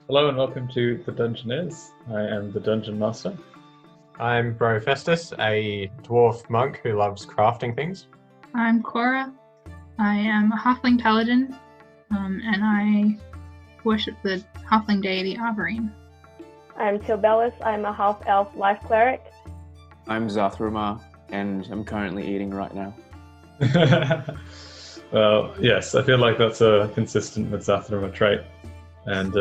Hello and welcome to the Dungineers. I am the Dungeon Master. I'm Bro Festus, a dwarf monk who loves crafting things. I'm Cora. I am a halfling paladin, and I worship the halfling deity Arborine. I'm Tilbellis. I'm a half-elf life cleric. I'm Zathruma, and I'm currently eating right now. Well, yes, I feel like that's consistent with Zathruma trait. And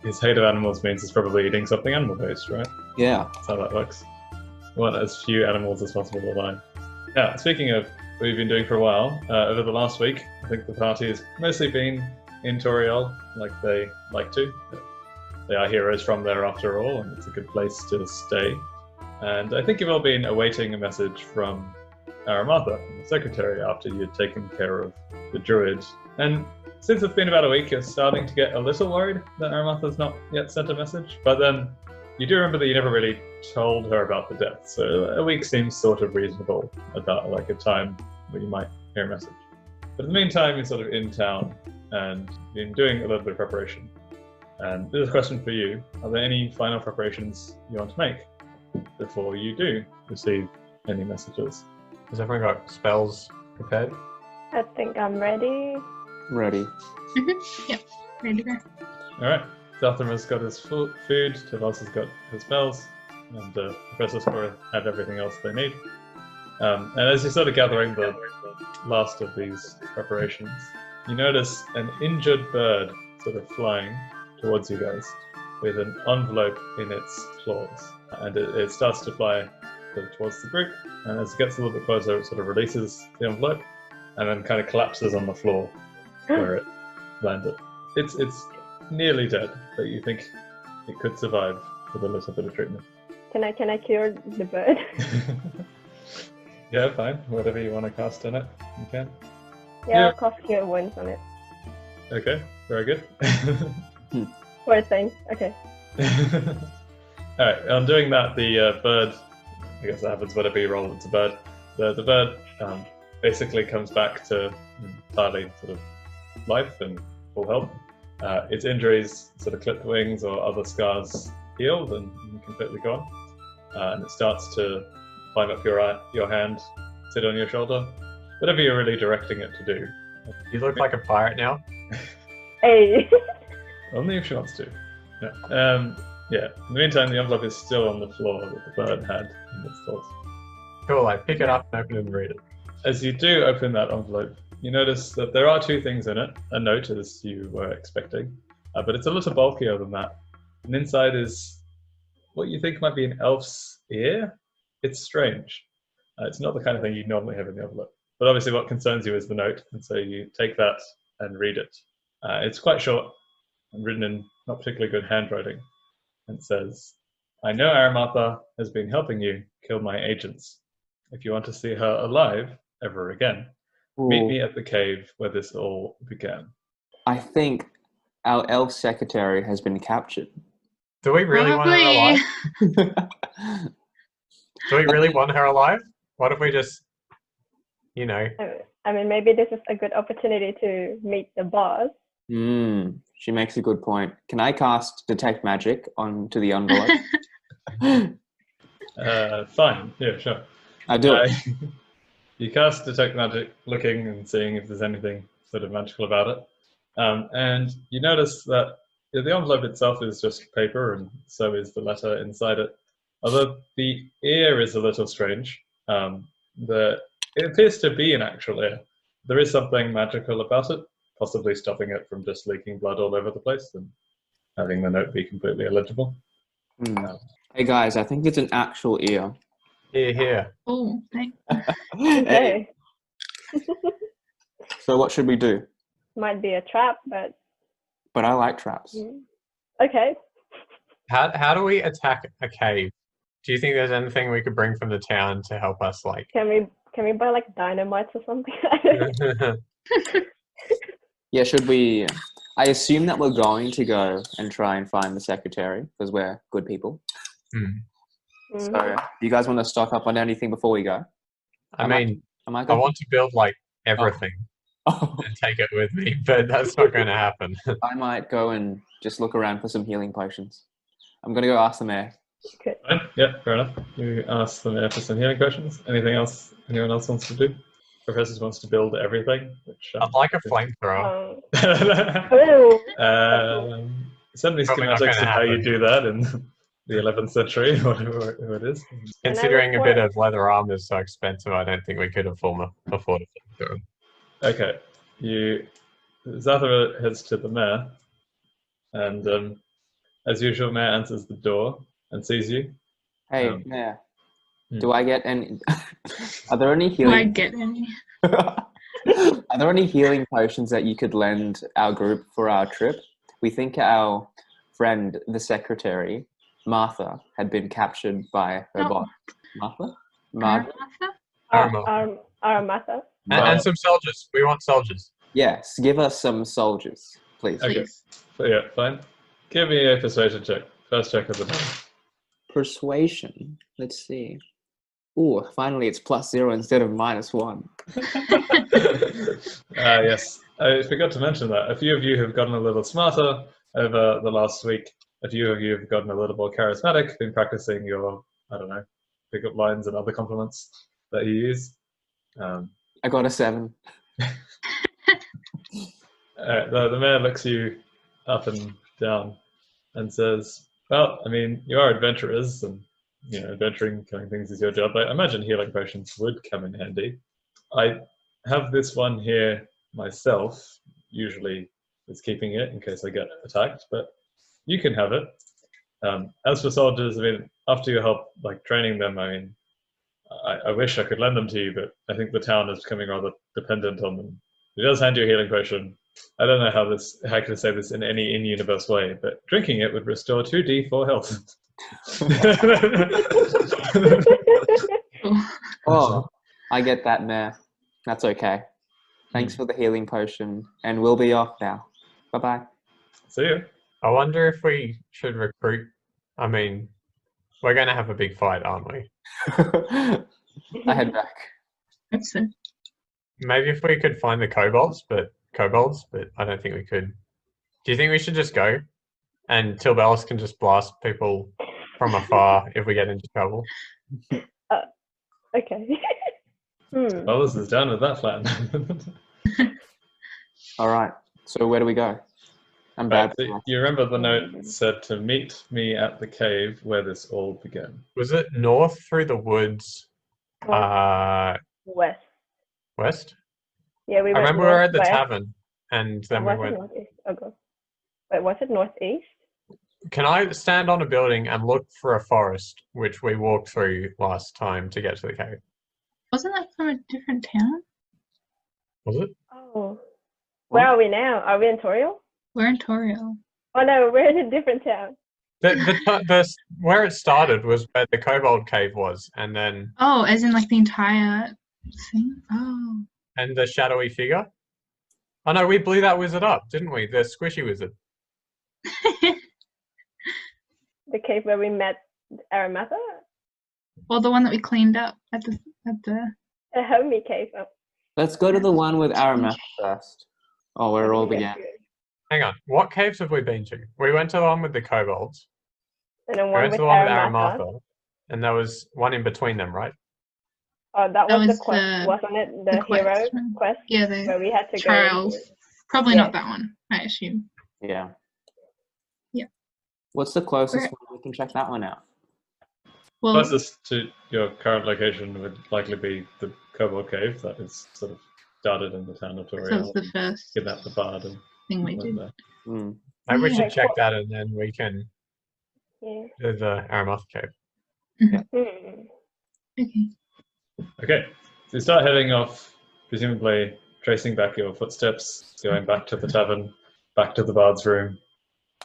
his hate of animals means he's probably eating something animal-based, right? Yeah. That's how that works. We want as few animals as possible alive. Yeah, speaking of what we've been doing for a while, over the last week, I think the party has mostly been in Toriel, like they like to. They are heroes from there after all, and it's a good place to stay. And I think you've all been awaiting a message from Aramatha, the secretary, after you'd taken care of the druid. And since it's been about a week, you're starting to get a little worried that Aramatha's not yet sent a message. But then you do remember that you never really told her about the death, so a week seems sort of reasonable about like a time where you might hear a message. But in the meantime, you're sort of in town and been doing a little bit of preparation. And this is a question for you. Are there any final preparations you want to make before you do receive any messages? Has everyone got spells prepared? I think I'm ready. Ready. Yep, ready to go. Alright, Zathra's got his food, Tavos has got his spells, and Professor Score had everything else they need. And as you're sort of gathering the last of these preparations, you notice an injured bird sort of flying towards you guys with an envelope in its claws. And it starts to fly sort of towards the group, and as it gets a little bit closer, it sort of releases the envelope and then kind of collapses on the floor where it landed. It's nearly dead, but you think it could survive with a little bit of treatment. Can I cure the bird? Yeah, fine. Whatever you want to cast on it, you can. Yeah, I'll cast cure wounds on it. Okay, very good. Poor thing. Okay. Alright, on doing that, the bird, I guess that happens whenever you roll, it's a bird. The bird basically comes back to entirely sort of life and full health. Its injuries, sort of clipped wings or other scars, healed and completely gone. And it starts to climb up your hand, sit on your shoulder, whatever you're really directing it to do. You look like a pirate now. Hey. Only if she wants to. Yeah. Yeah. In the meantime, the envelope is still on the floor that the bird had in its claws. Cool, I pick it up and open it and read it. As you do open that envelope, you notice that there are two things in it. A note, as you were expecting, but it's a little bulkier than that. And inside is what you think might be an elf's ear. It's strange. It's not the kind of thing you'd normally have in the envelope. But obviously what concerns you is the note, and so you take that and read it. It's quite short and written in not particularly good handwriting. And it says, "I know Aramatha has been helping you kill my agents. If you want to see her alive ever again, meet me at the cave where this all began." I think our elf secretary has been captured. Do we really want her alive? Do we really want her alive? What if we just, I mean, maybe this is a good opportunity to meet the boss. She makes a good point. Can I cast Detect Magic onto the envelope? Fine, yeah, sure. I do it. You cast Detect Magic, looking and seeing if there's anything sort of magical about it. And you notice that the envelope itself is just paper, and so is the letter inside it. Although the ear is a little strange. It appears to be an actual ear. There is something magical about it, possibly stopping it from just leaking blood all over the place and having the note be completely illegible. Hey guys, I think it's an actual ear. here. Oh, thanks. Okay. So what should we do? Might be a trap, but But I like traps. okay. How do we attack a cave? Do you think there's anything we could bring from the town to help us, like... Can we buy like dynamite or something? Yeah, should we... I assume that we're going to go and try and find the secretary, because we're good people. So, do you guys want to stock up on anything before we go? I mean, I I want to build, like, everything and take it with me, but that's not going to happen. I might go and just look around for some healing potions. I'm gonna go ask the mayor. Okay. Fine. Yeah, fair enough. You ask them for some healing questions. Anything else anyone else wants to do? Professor wants to build everything. Which, I'd like a flamethrower. Oh, Send me Probably not schematics gonna of how you happen. do that in the 11th century, whatever it is. Considering a report? bit of leather armor is so expensive, I don't think we could afford a flamethrower. Okay. Zathra heads to the mayor, and as usual, mayor answers the door and sees you. Hey, mayor. hmm. Do I get any? Are there any Do I healing? get any? Are there any healing potions that you could lend our group for our trip? We think our friend, the secretary, Martha, had been captured by her Oh. boss. Martha? Margaret? Armor. Aramata. And some soldiers. We want soldiers. Yes, give us some soldiers, please. Okay. Please. So yeah, fine. Give me a persuasion check. First check of the day. Persuasion. Let's see. Ooh, finally it's +0 instead of -1. Yes, I forgot to mention that. A few of you have gotten a little smarter over the last week. A few of you have gotten a little more charismatic, been practicing your, I don't know, pickup lines and other compliments that you use. I got a 7. The mayor looks you up and down and says, well, I mean, you are adventurers, and adventuring, killing things is your job. I imagine healing potions would come in handy. I have this one here myself. Usually it's keeping it in case I get attacked, but you can have it. As for soldiers, I mean, after your help training them, I mean, I wish I could lend them to you, but I think the town is becoming rather dependent on them. It does hand you a healing potion. I don't know how I can say this in any in-universe way, but drinking it would restore 2d4 health. Oh, I get that, Mayor. That's okay. Thanks for the healing potion, and we'll be off now. Bye-bye. See you. I wonder if we should recruit. I mean, we're going to have a big fight, aren't we? I head back. That's it. Maybe if we could find the kobolds, but I don't think we could. Do you think we should just go? And Tilbelis can just blast people from afar if we get into trouble. Okay. Well, this is down with that plan. All right. So where do we go? I'm bad. Right, so you remember the note said to meet me at the cave where this all began. Was it north through the woods? West. West? Yeah, we I went remember we were at the northwest. tavern, and then we Was it went. northeast? Oh, God. Wait, was it northeast? Can I stand on a building and look for a forest, which we walked through last time to get to the cave? Wasn't that from a different town? Was it? Oh. Where are we now? Are we in Toriel? We're in Toriel. Oh, no, we're in a different town. The where it started was where the kobold cave was, and then Oh, as in the entire thing? Oh. and the shadowy figure. Oh no, we blew that wizard up, didn't we? The squishy wizard. The cave where we met Aramata? Well, the one that we cleaned up at the A homie cave. Oh. Let's go to the one with Aramatha first. Oh, where it all began. Hang on, what caves have we been to? We went to the one with the kobolds. And then We one went with to the one with Aramata. Aramatha, and there was one in between them, right? Oh, that was the was quest, the- wasn't it? The quest hero one. quest Yeah, where the we had to trials. go. Probably Yeah. not that one, I assume. Yeah. Yeah. What's the closest Where- one? We can check that one out. Well, Closest to your current location would likely be the Kobold Cave that is sort of started in the town of so Toriel. it's the first Kidnapped the bard and thing we went did. there. Mm. Maybe we Yeah. should check that, and then we can Yeah. do the Aramatha cave. Okay. Okay, so you start heading off, presumably tracing back your footsteps, going back to the tavern, back to the bard's room,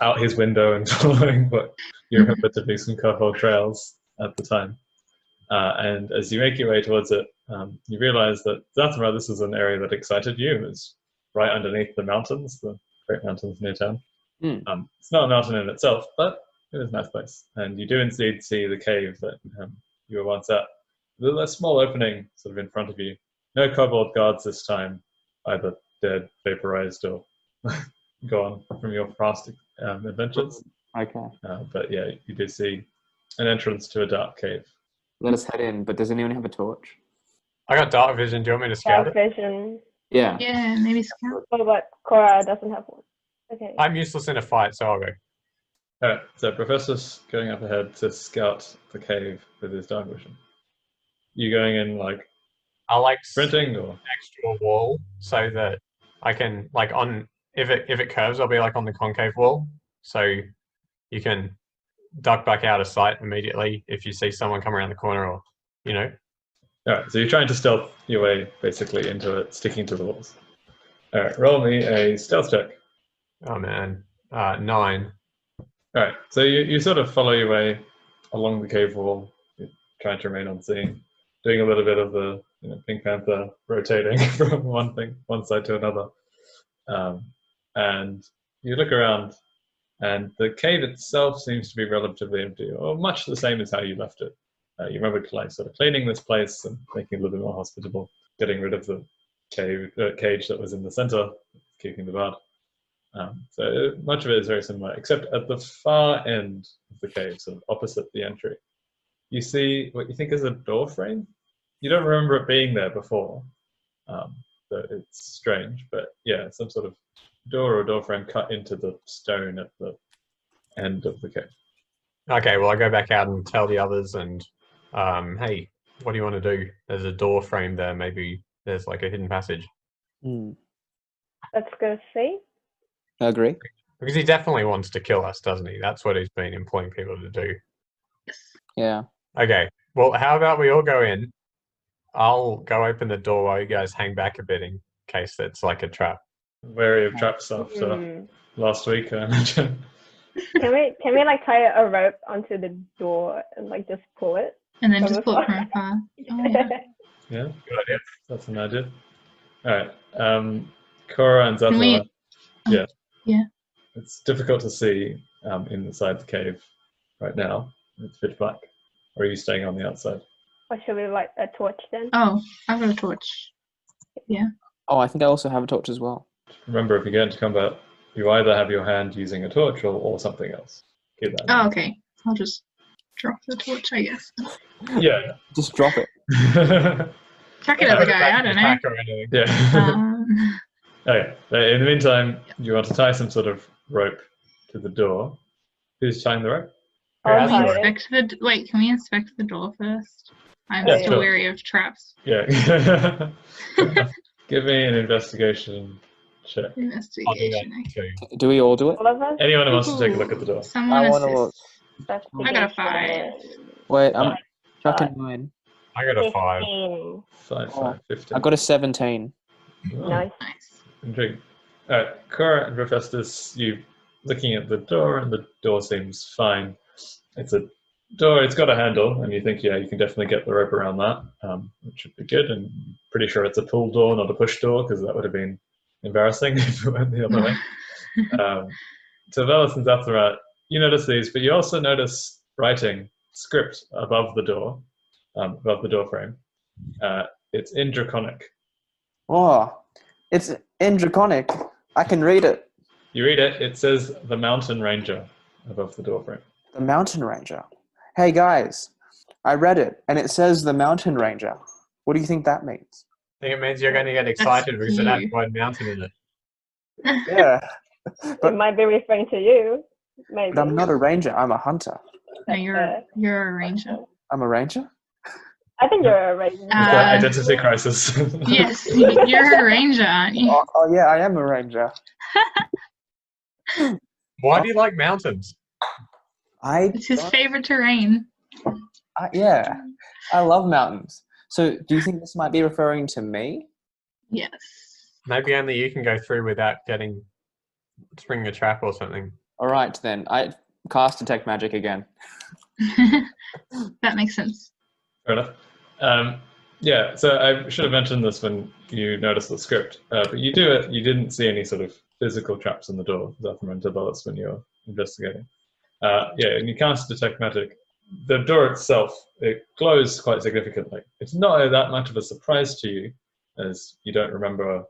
out his window and following what you remember to be some Kobold trails at the time. And as you make your way towards it, you realize that Zathra, this is an area that excited you. It's right underneath the mountains, the great mountains near town. It's not a mountain in itself, but it is a nice place. And you do indeed see the cave that you were once at. There's a small opening sort of in front of you. No kobold guards this time, either dead, vaporized, or gone from your past adventures. Okay. But yeah, you do see an entrance to a dark cave. Let us head in. But does anyone have a torch? I got dark vision. Do you want me to scout Dark it? vision. Yeah. Yeah, maybe scout. But Cora doesn't have one. Okay. I'm useless in a fight, so I'll go. Alright, so Professor's going up ahead to scout the cave with his dark vision. You going in like I'll like sprinting or next to a wall so that I can like on if it curves, I'll be like on the concave wall, so you can duck back out of sight immediately if you see someone come around the corner, or you know. Alright, so you're trying to stealth your way basically into it, sticking to the walls. Alright, roll me a stealth check. Oh man, 9. Alright, so you sort of follow your way along the cave wall, trying to remain unseen, doing a little bit of the Pink Panther rotating from one side to another. And you look around, and the cave itself seems to be relatively empty, or much the same as how you left it. You remember like sort of cleaning this place and making it a little bit more hospitable, getting rid of the cage that was in the center, keeping the guard. So much of it is very similar, except at the far end of the cave, sort of opposite the entry, you see what you think is a door frame. You don't remember it being there before, so it's strange, but yeah, some sort of door or door frame cut into the stone at the end of the cave. Okay, well I go back out and tell the others, and hey, what do you want to do? There's a door frame there. Maybe there's like a hidden passage. Let's go see. I agree. Because he definitely wants to kill us, doesn't he? That's what he's been employing people to do. Yeah. Okay, well, how about we all go in? I'll go open the door while you guys hang back a bit in case it's like a trap. Wary of traps after last week, I imagine. Can we like tie a rope onto the door and like just pull it? And then From just pull it afar? from afar. Oh, yeah. Yeah, Good idea. that's an idea. All right, Cora and Can we- Zatala. Yeah. Yeah. It's difficult to see inside the cave right now. It's pitch black. Or are you staying on the outside? Or should we light a torch then? Oh, I've got a torch. Oh, I think I also have a torch as well. Remember, if you get into combat, you either have your hand using a torch or something else. Keep that in Oh, mind. okay. I'll just drop the torch, I guess. Yeah. Just drop it. Chuck it at the guy, I don't know. Or anything. Yeah. Okay. In the meantime, you want to tie some sort of rope to the door. Who's tying the rope? I'll Yeah, tie it. Wait, can we inspect the door first? I'm Yeah, still sure. wary of traps. Yeah. Give me an investigation check. Investigation. Too. Do we all do it? All of us? Anyone who wants to take a look at the door. Someone I wanna look. assist. That's I got a 5. Wait, I'm Oh. chucking mine. I got a 5. 15. 5, 15. I got a 17. Oh, Nice. Nice. intriguing. All right, Cora and Professor, you looking at the door, and the door seems fine. It's a door, it's got a handle, and you think, yeah, you can definitely get the rope around that, which should be good. And pretty sure it's a pull door, not a push door, because that would have been embarrassing if it went the other way. So Velas and Zatharat, you notice these, but you also notice writing script above the door frame. It's in Draconic. Oh, it's in Draconic. I can read it. You read it, it says the Mountain Ranger above the door frame. The Mountain Ranger. Hey guys, I read it and it says the Mountain Ranger. What do you think that means? I think it means you're going to get excited because it has you. the word mountain in it. Yeah. It might be referring to you. Maybe. But I'm not a ranger, I'm a hunter. No, you're a ranger. I'm a ranger? I think you're a ranger. Is that identity crisis? Yes, you're a ranger, aren't you? Oh yeah, I am a ranger. Why do you like mountains? It's his favorite terrain. Yeah, I love mountains. So do you think this might be referring to me? Yes. Maybe only you can go through without springing a trap or something. All right then, I cast Detect Magic again. That makes sense. Fair enough. Yeah, so I should have mentioned this when you noticed the script, but you didn't see any sort of physical traps in the door, Zathram and Tabelis, when you're investigating. Yeah, and you cast Detect Magic. The door itself, it glows quite significantly. It's not that much of a surprise to you, as you don't remember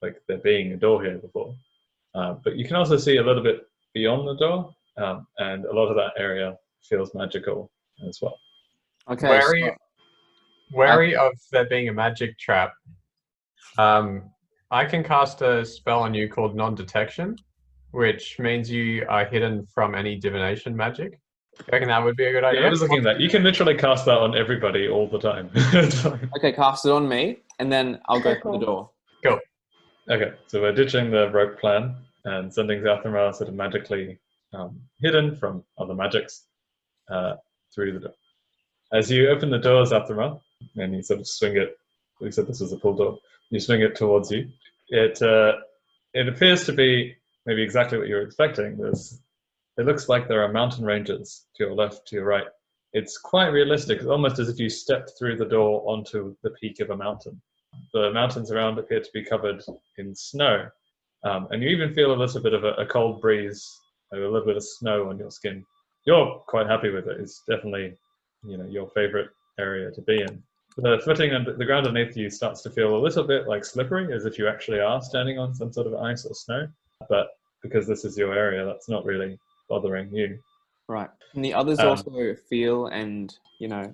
like there being a door here before. But you can also see a little bit beyond the door, and a lot of that area feels magical as well. Okay. Wary of there being a magic trap. I can cast a spell on you called non-detection, which means you are hidden from any divination magic. You reckon that would be a good idea? Yeah, I was looking at that. You can literally cast that on everybody all the time. It's fine. Okay, cast it on me, and then I'll go through the door. Cool. Okay, so we're ditching the rope plan and sending Zathramar sort of magically hidden from other magics through the door. As you open the door, Zathramar, and you sort of swing it, we said this was a pull door, you swing it towards you. It appears to be maybe exactly what you were expecting. It looks like there are mountain ranges to your left, to your right. It's quite realistic. It's almost as if you stepped through the door onto the peak of a mountain. The mountains around appear to be covered in snow. And you even feel a little bit of a cold breeze, a little bit of snow on your skin. You're quite happy with it. It's definitely, your favorite area to be in. The footing and the ground underneath you starts to feel a little bit like slippery, as if you actually are standing on some sort of ice or snow. But because this is your area, that's not really bothering you. Right. Can the others also feel and,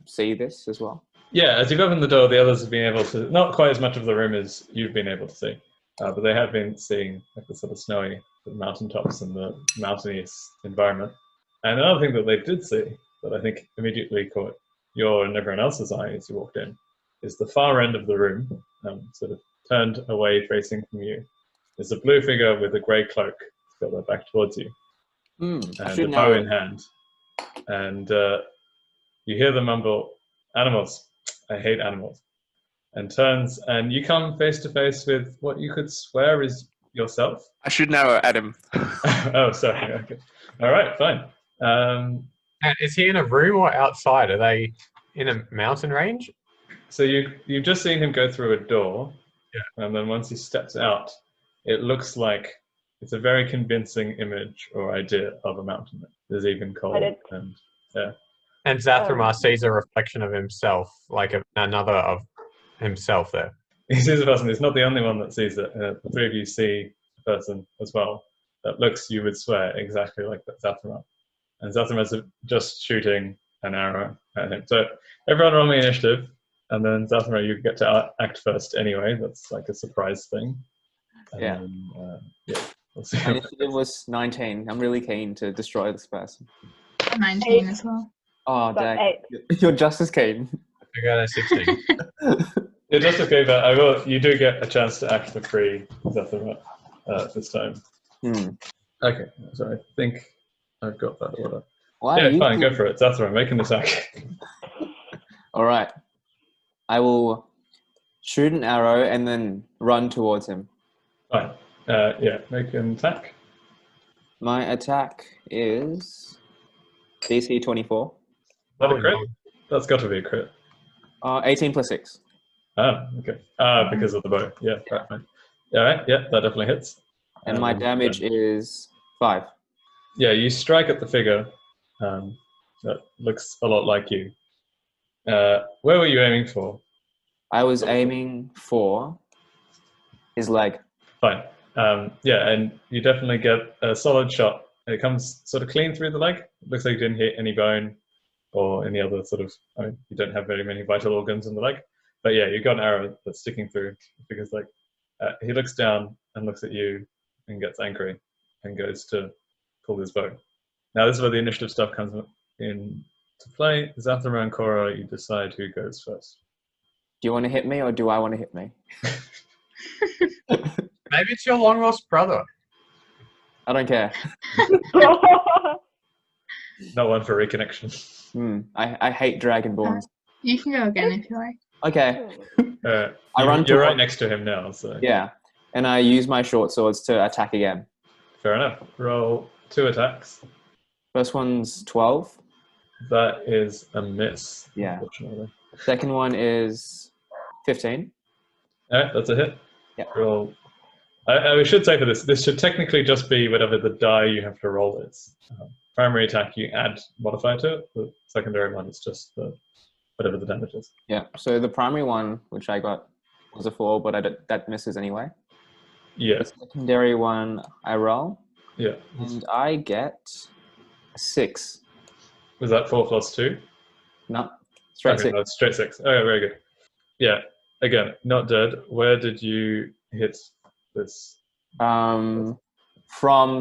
see this as well? Yeah, as you've opened the door, the others have been able to, not quite as much of the room as you've been able to see, but they have been seeing like the sort of snowy mountaintops and the mountainous environment. And another thing that they did see, that I think immediately caught your and everyone else's eye as you walked in, is the far end of the room, sort of turned away facing from you. There's a blue figure with a grey cloak, got their back towards you, and a bow in hand. And you hear them mumble, "Animals, I hate animals," and turns, and you come face to face with what you could swear is yourself. I should know, Adam. Oh, sorry. Okay. All right, fine. And is he in a room or outside? Are they in a mountain range? So you've just seen him go through a door, yeah. And then once he steps out, it looks like it's a very convincing image or idea of a mountain. There's even cold, and yeah. And Zathramar sees a reflection of himself, like another of himself there. He sees a person. He's not the only one that sees it. The three of you see a person as well that looks, you would swear, exactly like that Zathramar. And Zathramar's just shooting an arrow at him. So everyone roll me initiative, and then Zathramar, you get to act first anyway. That's like a surprise thing. Yeah. Yeah. We'll see. My initiative was 19. I'm really keen to destroy this person. 19 as well. Oh, dang. You're just as keen. I got a 16. You're just okay, but you do get a chance to act for free, Zathramar, this time. Okay, so I think I've got that order. Yeah, fine, go for it. Zathramar, make an attack. All right. I will shoot an arrow and then run towards him. Fine. Yeah, make an attack. My attack is DC 24. Is that a crit? That's got to be a crit. 18 plus 6. Oh, okay. Because of the bow. Yeah, right, fine. All right, yeah, that definitely hits. And my damage is 5. Yeah, you strike at the figure that looks a lot like you. Where were you aiming for? I was aiming for his leg. Fine. Yeah, and you definitely get a solid shot. It comes sort of clean through the leg. It looks like you didn't hit any bone or any other sort of, you don't have very many vital organs in the leg. But yeah, you got an arrow that's sticking through because like he looks down and looks at you and gets angry and goes to pull his bow. Now this is where the initiative stuff comes in to play. Zathramar and Cora, you decide who goes first. Do you want to hit me or do I want to hit me? Maybe it's your long lost brother. I don't care. Not one for reconnection. I hate dragonborns. You can go again if you like. Okay. You're right next to him now, so yeah. And I use my short swords to attack again. Fair enough. Roll 2 attacks. First one's 12. That is a miss. Yeah. Unfortunately. Second one is 15. Alright, that's a hit. Yeah. Roll. I should say for this should technically just be whatever the die you have to roll is. Primary attack, you add modifier to it. The secondary one is just whatever the damage is. Yeah. So the primary one, which I got, was a 4, but that misses anyway. Yeah. The secondary one, I roll. Yeah. And I get 6. Was that 4 plus 2? No, straight Okay, 6. that's straight 6. Okay, very good. Yeah. Again, not dead. Where did you hit this? From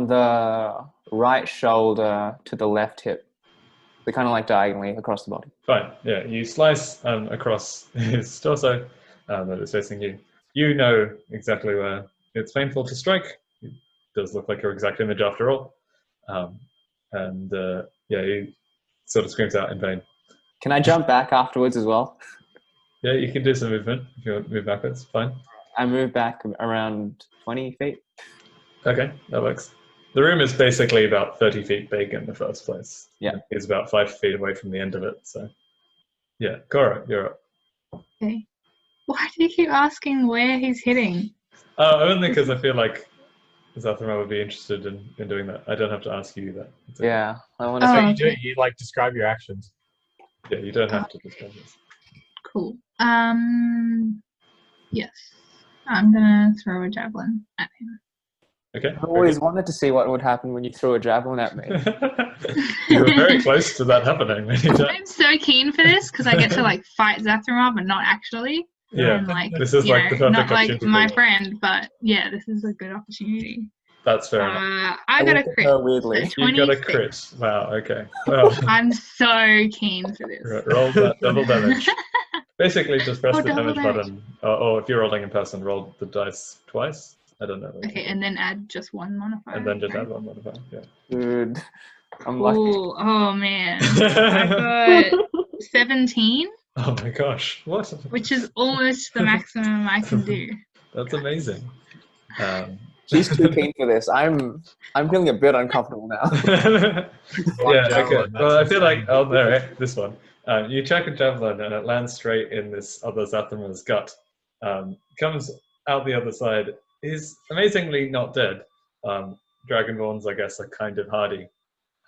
the right shoulder to the left hip. They're kind of like diagonally across the body. Fine. Yeah, you slice across his torso that is facing you. You know exactly where it's painful to strike. It does look like your exact image after all. He sort of screams out in pain. Can I jump back afterwards as well? Yeah, you can do some movement if you want to move backwards. Fine. I move back around 20 feet. Okay, that works. The room is basically about 30 feet big in the first place. Yeah. It's about 5 feet away from the end of it. So, yeah, Cora, you're up. Okay. Why do you keep asking where he's hitting? Only because I feel like Zathramar would be interested in doing that. I don't have to ask you that. It's okay. Yeah, I want to. So Oh, you do. okay. You like describe your actions. Yeah, you don't have to describe this. Cool. Yes. I'm gonna throw a javelin at him. Okay. I always wanted to see what would happen when you threw a javelin at me. You were very close to that happening many times. I'm so keen for this because I get to like fight Zathramar, but not actually. Yeah, And, like, this is you like know, the perfect not like opportunity. my friend, but yeah, this is a good opportunity. That's fair enough. I got a looked at crit. her weirdly. So You got a 26. crit. Wow, okay. Well, I'm so keen for this. roll that double damage. Basically, just press Oh, the double damage damage. button. Or if you're rolling in person, roll the dice twice. I don't know. Okay, and then add just one modifier. And then just right? add one modifier. Yeah. Dude, I'm lucky. Ooh, oh man. I got 17, Oh my gosh! What? which is almost the maximum I can do. That's amazing. She's too keen for this. I'm feeling a bit uncomfortable now. Yeah. Okay. Javelin, Well, I that's feel like insane. there, right? This one. You chuck a javelin and it lands straight in this other Zathramar's gut. Comes out the other side. He's amazingly not dead. Dragonborns, I guess, are kind of hardy,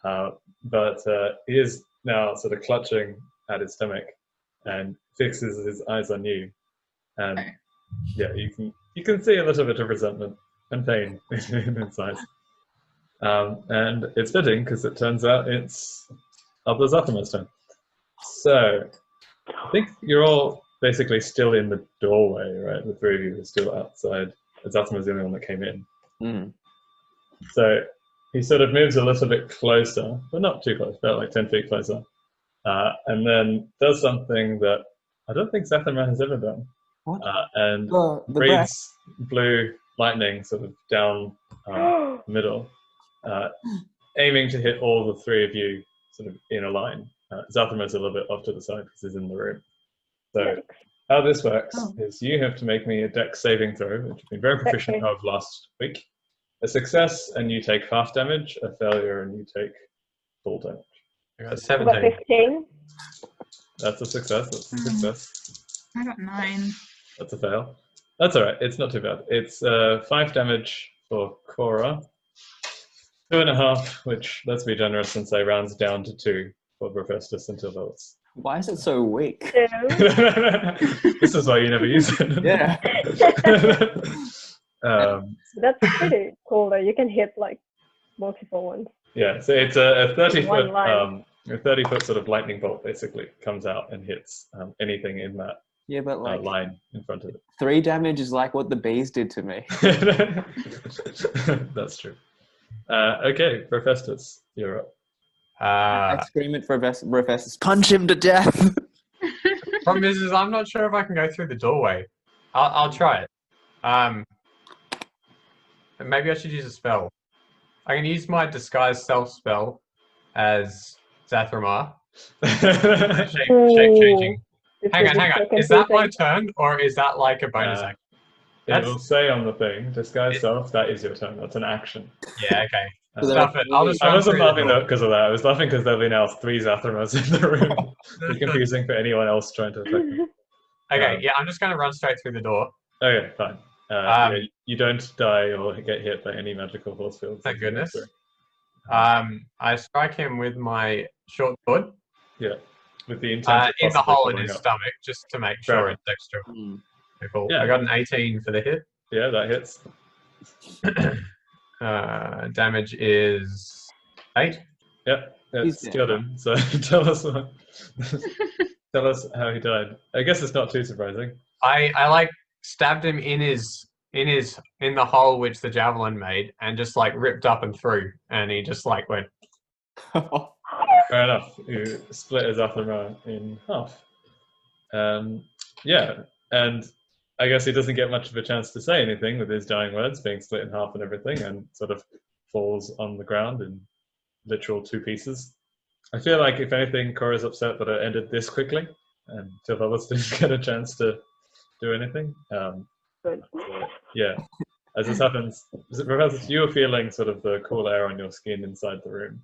but he is now sort of clutching at his stomach and fixes his eyes on you. And yeah, you can see a little bit of resentment and pain in his eyes. And it's fitting because it turns out it's other Zathramar's turn. So I think you're all basically still in the doorway, right? The three of you are still outside. Zathramar's the only one that came in. Mm. So he sort of moves a little bit closer, but not too close, about like 10 feet closer. And then does something that I don't think Zathramar has ever done. What? And The breathes blue lightning sort of down the middle, aiming to hit all the three of you sort of in a line. Zathramar's a little bit off to the side because he's in the room. So how this works is you have to make me a dex saving throw, which you've been very proficient of last week. A success and you take half damage, a failure and you take full damage. I got About 17. 15. That's a success, that's a success. I got 9. That's a fail. That's alright, it's not too bad. It's 5 damage for Cora, 2.5, which, let's be generous and say, rounds down to 2 for Profestus until those. Why is it so weak? This is why you never use it. Yeah. That's pretty cool though. You can hit like multiple ones. Yeah, so it's a 30-foot, One line. a 30-foot sort of lightning bolt basically comes out and hits anything in that Yeah, but like line in front of it. 3 damage is like what the bees did to me. That's true. Okay, Profestus, you're up. I scream at Professor, punch him to death. Problem is I'm not sure if I can go through the doorway. I'll try it. Maybe I should use a spell. I can use my disguise self spell as Zathramar. Shape changing. Hang on. Is that my turn or is that like a bonus action? It will say on the thing, disguise self, that is your turn. That's an action. Yeah, okay. So Stuff it. I'll just I run wasn't through the laughing door. because of that. I was laughing because there'll be now 3 Zathrams in the room. It's confusing for anyone else trying to attack me. Okay, yeah, I'm just going to run straight through the door. Okay, fine. Yeah, you don't die or get hit by any magical force fields. Thank goodness. I strike him with my short sword Yeah, with the intent in the possibly hole in pulling his up. stomach, just to make Fair sure enough. it's extra Mm. cool. Yeah. I got an 18 for the hit. Yeah, that hits. Damage is 8. Yep, He's it's dead. killed him. So tell us tell us how he died. I guess it's not too surprising. I like stabbed him in the hole which the javelin made, and just like ripped up and through, and he just like went. Fair enough. You split his Athama in half. Yeah, and I guess he doesn't get much of a chance to say anything with his dying words being split in half and everything, and sort of falls on the ground in literal 2 pieces. I feel like, if anything, Cora's upset that it ended this quickly, and Tilfelis didn't get a chance to do anything. Good. Yeah, as this happens, Professor, you were feeling sort of the cool air on your skin inside the room,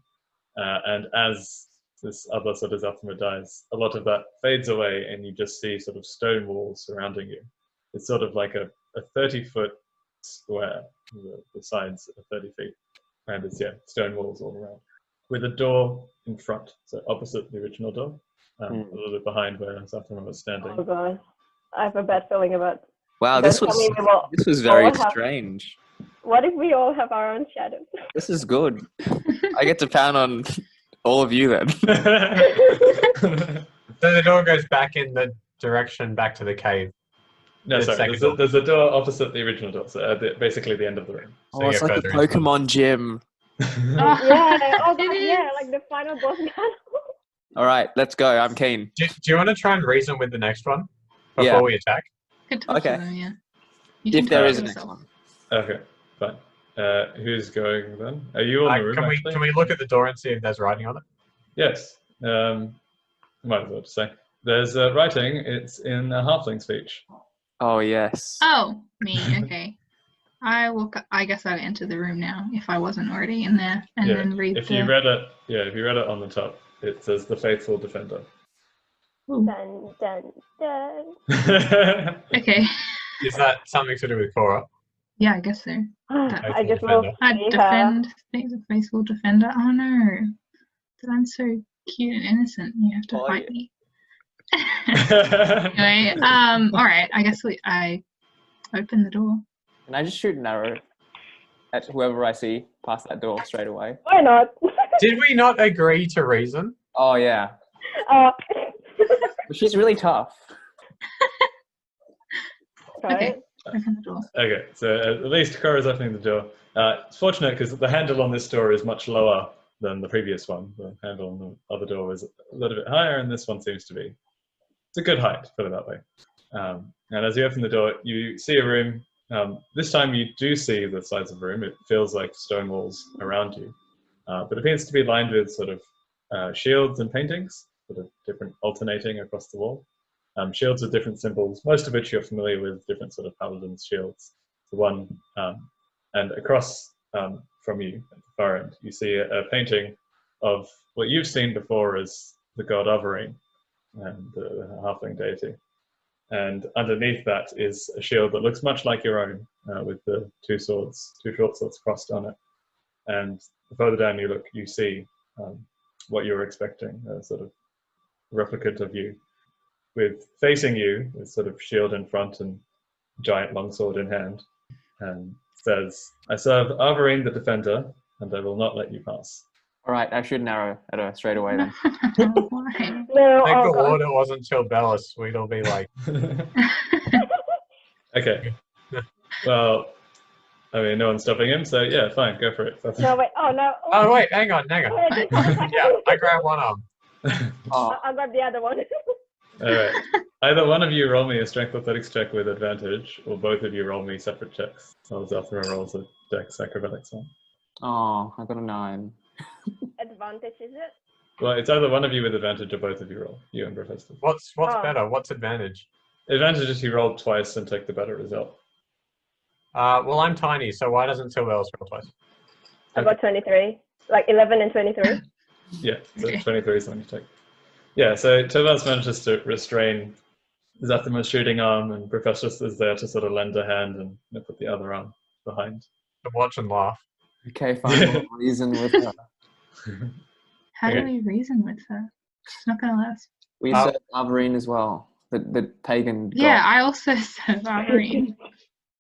and as this other sort of Zathma dies, a lot of that fades away, and you just see sort of stone walls surrounding you. It's sort of like a 30-foot square. The sides are 30 feet, and it's stone walls all around, with a door in front, so opposite the original door, a little bit behind where Zathma was standing. Oh god, I have a bad feeling about. Wow, Don't this tell me we will was very all have- strange. What if we all have our own shadows? This is good. I get to pound on all of you then. So the door goes back in the direction back to the cave. No, The sorry. second There's a door opposite the original door, so basically the end of the room. So Oh, you it's get like a further into Pokemon gym. Yeah, oh god, It yeah, is. like the final boss battle. All right, let's go. I'm keen. Do you want to try and reason with the next one before Yeah. we attack? Could talk Okay. to them, yeah. You If can there talk is to a next yourself. one. Okay, fine. Who's going then? Are you on the room, actually? Can we look at the door and see if there's writing on it? Yes. Might as well just say. There's writing. It's in a halfling speech. Oh, yes. Oh, me. Okay. I guess I'll enter the room now if I wasn't already in there, and Yeah, then read if the. you read it on the top, it says the faithful defender. Ooh, Dun dun dun. okay. Is that something to do with Cora? Yeah, I guess so. I just Defender. will I see her. defend. Things a faithful defender. Oh no, that I'm so cute and innocent. You have to Oh, fight me. Anyway, all right. I guess I open the door. Can I just shoot an arrow at whoever I see past that door straight away? Why not? Did we not agree to reason? Oh, yeah. uh, But she's really tough. right? Open the door. Okay, so at least Cora's opening the door. It's fortunate because the handle on this door is much lower than the previous one. The handle on the other door is a little bit higher, and this one seems to be. It's a good height, put it that way. And as you open the door, you see a room. This time you do see the sides of the room. It feels like stone walls around you. But it appears to be lined with sort of shields and paintings, sort of different alternating across the wall. Shields with different symbols, most of which you're familiar with, different sort of paladins' shields. The one, and across from you at the far end, you see a painting of what you've seen before as the god Overeem and the halfling deity. And underneath that is a shield that looks much like your own, with the two short swords crossed on it. And the further down you look, you see what you were expecting, a sort of replicate of you, with facing you, with sort of shield in front and giant longsword in hand, and says, "I serve Overeem the Defender, and I will not let you pass." All right, I shoot an arrow at her straight away then. Why? No, Thank oh the god. Lord it wasn't till Bellis. We'd all be like, Okay. Well, I mean, no one's stopping him, so yeah, fine, go for it. No, wait. Oh, no. oh wait, hang on. Wait, Yeah, I grab one arm. Oh, I got the other one. All right. Either one of you roll me a strength athletics check with advantage, or both of you roll me separate checks. So Zathra rolls a dex acrobatics one. oh, I got a 9. Advantage, is it? Well, it's either one of you with advantage or both of you roll. You and Professor. What's Oh. better? What's advantage? Advantage is you roll twice and take the better result. Well, I'm tiny, so why doesn't till Bellis roll twice? I got 23. Like 11 and 23. Yeah, so Okay. 23 is the one you take. Yeah, so Tovaz manages to restrain Zathima's shooting arm, and Professor is there to sort of lend a hand and put the other arm behind. To watch and laugh. Okay, fine. We'll reason with her. How do Okay. we reason with her? She's not gonna let us. We Oh. serve Averine as well, the pagan god. Yeah, I also serve Irene.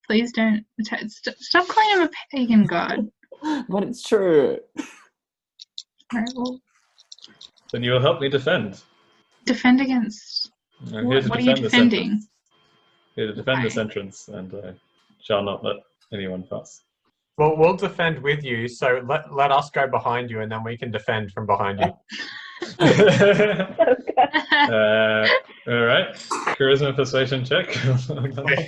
Please don't stop calling him a pagan god. But it's true. Right, well, Then you will help me defend. defend against. I'm here to What are you defend this defending? entrance. Here to defend this Okay. entrance, and I shall not let anyone pass. Well, we'll defend with you, so let us go behind you, and then we can defend from behind you. All right. Charisma persuasion check.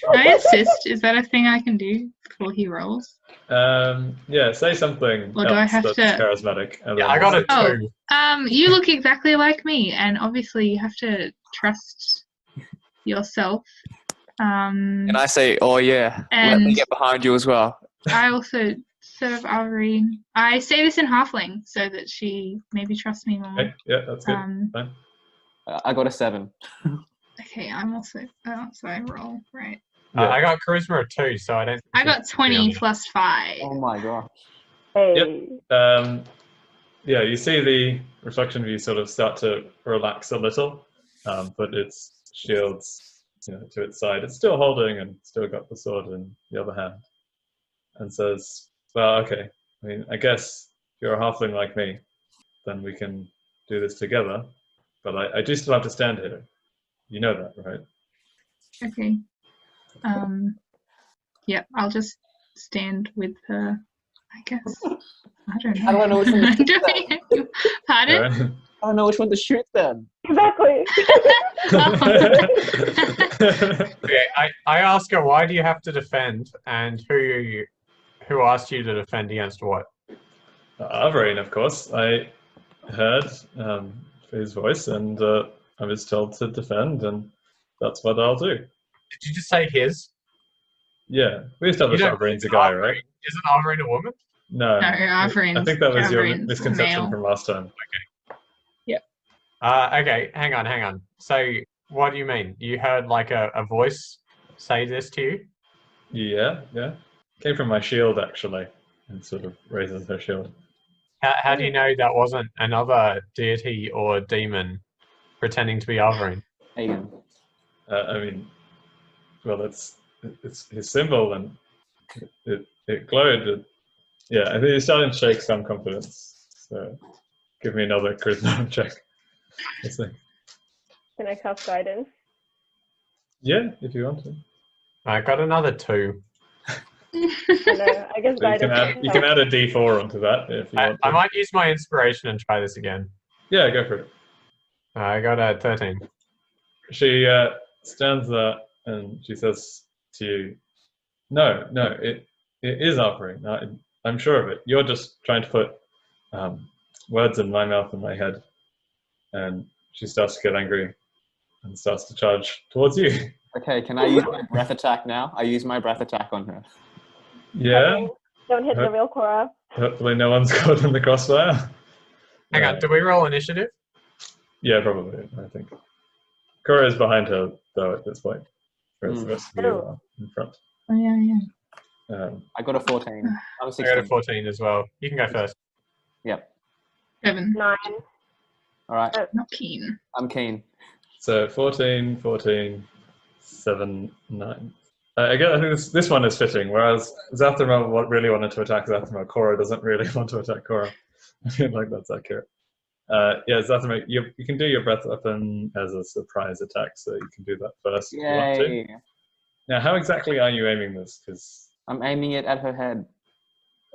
I insist. Is that a thing I can do before he rolls? Yeah, say something Or do I else have that's to- charismatic. And Yeah, then I got a Oh. 2. You look exactly like me, and obviously you have to trust yourself. And I say, oh yeah, let me And- get behind you as well. I also sort of Alvarine. I say this in Halfling so that she maybe trusts me more. Okay, yeah, that's good. Fine. I got a 7. Okay, I'm also. Oh, so I roll right. Yeah. I got charisma of 2, so I don't. think I got it's 20 really- plus 5. Oh my god. Hey. Yeah, you see the reflection of you sort of start to relax a little, but its shield's to its side. It's still holding and still got the sword in the other hand, and says, "Well, okay. I mean, I guess if you're a halfling like me, then we can do this together. But I do still have to stand here. You know that, right?" Okay. Yep, I'll just stand with her, I guess. I don't know. I don't know which one to shoot then. Pardon? All right. I don't know which one to shoot then. Exactly. Okay, I ask her, why do you have to defend, and who asked you to defend against what? Alvarine, of course. I heard his voice, and I was told to defend, and that's what I'll do. Did you just say his? Yeah, we established You don't Alvarine's a think guy, Alvarine- right? Isn't Alvarine a woman? No, No, Alvarine's- I think that was your Alvarine's misconception male. from last time. Okay, hang on. So, what do you mean? You heard like a voice say this to you? Yeah. Came from my shield, actually, and sort of raises her shield. How do you know that wasn't another deity or demon pretending to be Alvarine? Hagen. I mean, well, it's his symbol, and it glowed. Yeah, I think he's starting to shake some confidence. So, give me another charisma check. Let's see. Can I cast guidance? Yeah, if you want to. I got another 2. I know. I guess So you guidance. can add a D4 onto that if you want to. I might use my inspiration and try this again. Yeah, go for it. I got a 13. She stands there and she says to you, "No, it is offering. I'm sure of it. You're just trying to put words in my mouth and my head." And she starts to get angry and starts to charge towards you. Okay, can I use my breath attack now? I use my breath attack on her. Yeah. Don't hit the real Cora. Hopefully, no one's caught in the crossfire. Hang on, do we roll initiative? Yeah, probably. I think. Cora is behind her though at this point. Whereas the rest of you are in front. Oh, yeah. I got a 14. I'm a I 16. got a 14 as well. You can go first. Yep. 7. 9. All right. Not keen. I'm keen. So 14, 7, 9. I think this one is fitting, whereas Zathema really wanted to attack Zathema. Cora doesn't really want to attack Cora. I feel like that's accurate. Yeah, Zathema, you can do your breath weapon as a surprise attack, so you can do that first if you want to. Yay. Now, how exactly are you aiming this? Because I'm aiming it at her head.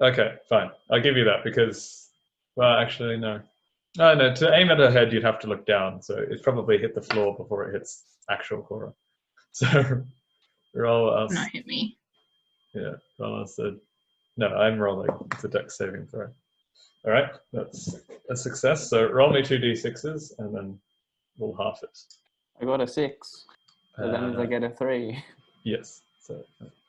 okay, fine. I'll give you that because, well, actually, no. No, to aim at her head, you'd have to look down, so it probably hit the floor before it hits actual Cora. So, roll us. Not hit me. Yeah, roll us. No, I'm rolling. It's a dex saving throw. All right, that's a success. So, roll me 2d6s, and then we'll half it. I got a 6. So that means I get a 3. Yes. So.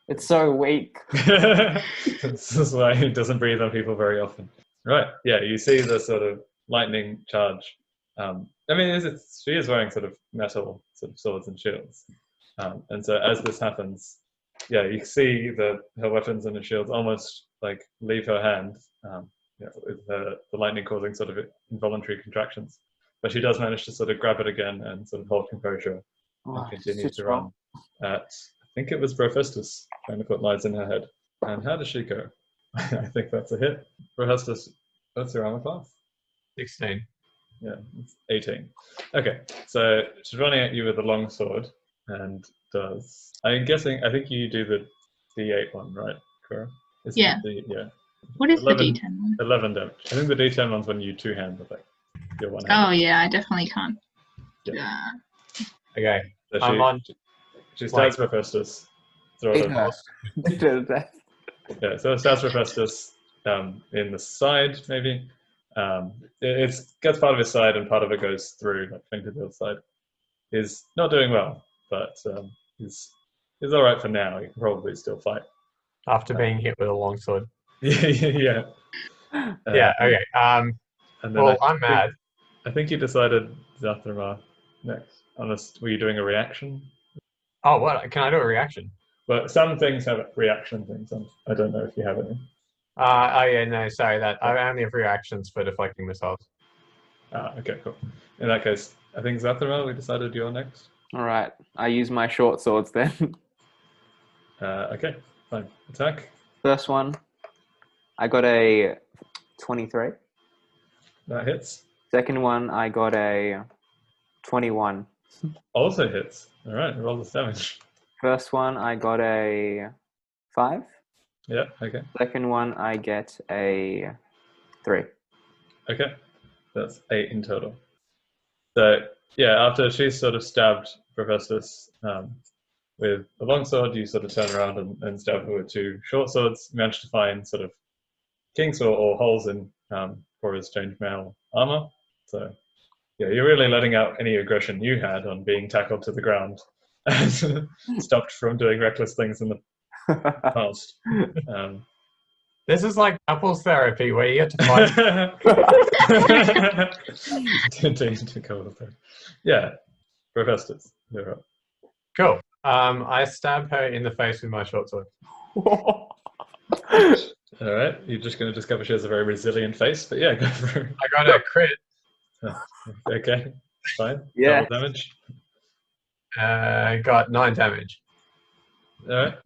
It's so weak. This is why he doesn't breathe on people very often. Right. Yeah, you see the sort of lightning charge. I mean, she is wearing sort of metal sort of swords and shields. And so as this happens, yeah, you see that her weapons and her shields almost like leave her hand, with the lightning causing sort of involuntary contractions. But she does manage to sort of grab it again and sort of hold composure Oh, and it's continue too to run at, I think it was Brofestus trying to put lights in her head. And how does she go? I think that's a hit. Hestus, what's your armor class? 16. Yeah, it's 18. Okay, so she's running at you with a long sword and does. I'm guessing. I think you do the D8 one, right, Cora? Yeah. Yeah. What is 11, the D10 one? 11 damage. I think the D10 one's when you two-hand the thing. You're one. Oh yeah, I definitely can't. Yeah. Okay. So I'm on. She stabs Hephaestus. Beat her. Beat her to death. Yeah, so it stabs Hephaestus in the side, maybe. It gets part of his side and part of it goes through, like to the other side. He's not doing well, but he's all right for now. He can probably still fight. After being hit with a longsword. Yeah. Yeah, okay. And then Well, I'm mad. I think you decided Zathrama next. Unless, were you doing a reaction? Oh, what? Can I do a reaction? But some things have reaction things. I don't know if you have any. Oh, yeah, no, sorry. That I only have reactions for deflecting missiles. Okay, cool. In that case, I think Zathrama, we decided you're next. All right. I use my short swords then. Okay, fine. Attack. First one, I got a 23. That hits. Second one, I got a 21. Also hits. All right, roll this damage. First one, I got a 5. Yeah, okay. Second one, I get a 3. Okay, that's 8 in total. So, yeah, after she's sort of stabbed Professus with a long sword, you sort of turn around and stab her with 2 short swords. You manage to find sort of kinks or holes in Cora's chainmail armor. So, yeah, you're really letting out any aggression you had on being tackled to the ground and stopped from doing reckless things in the past. This is like couples therapy where you get to fight. Yeah, Professors, you're up. Cool. I stab her in the face with my short sword. All right, you're just going to discover she has a very resilient face, but yeah, go for it. I got a crit. Okay, fine. Yeah. Double damage. I got 9 damage. All right.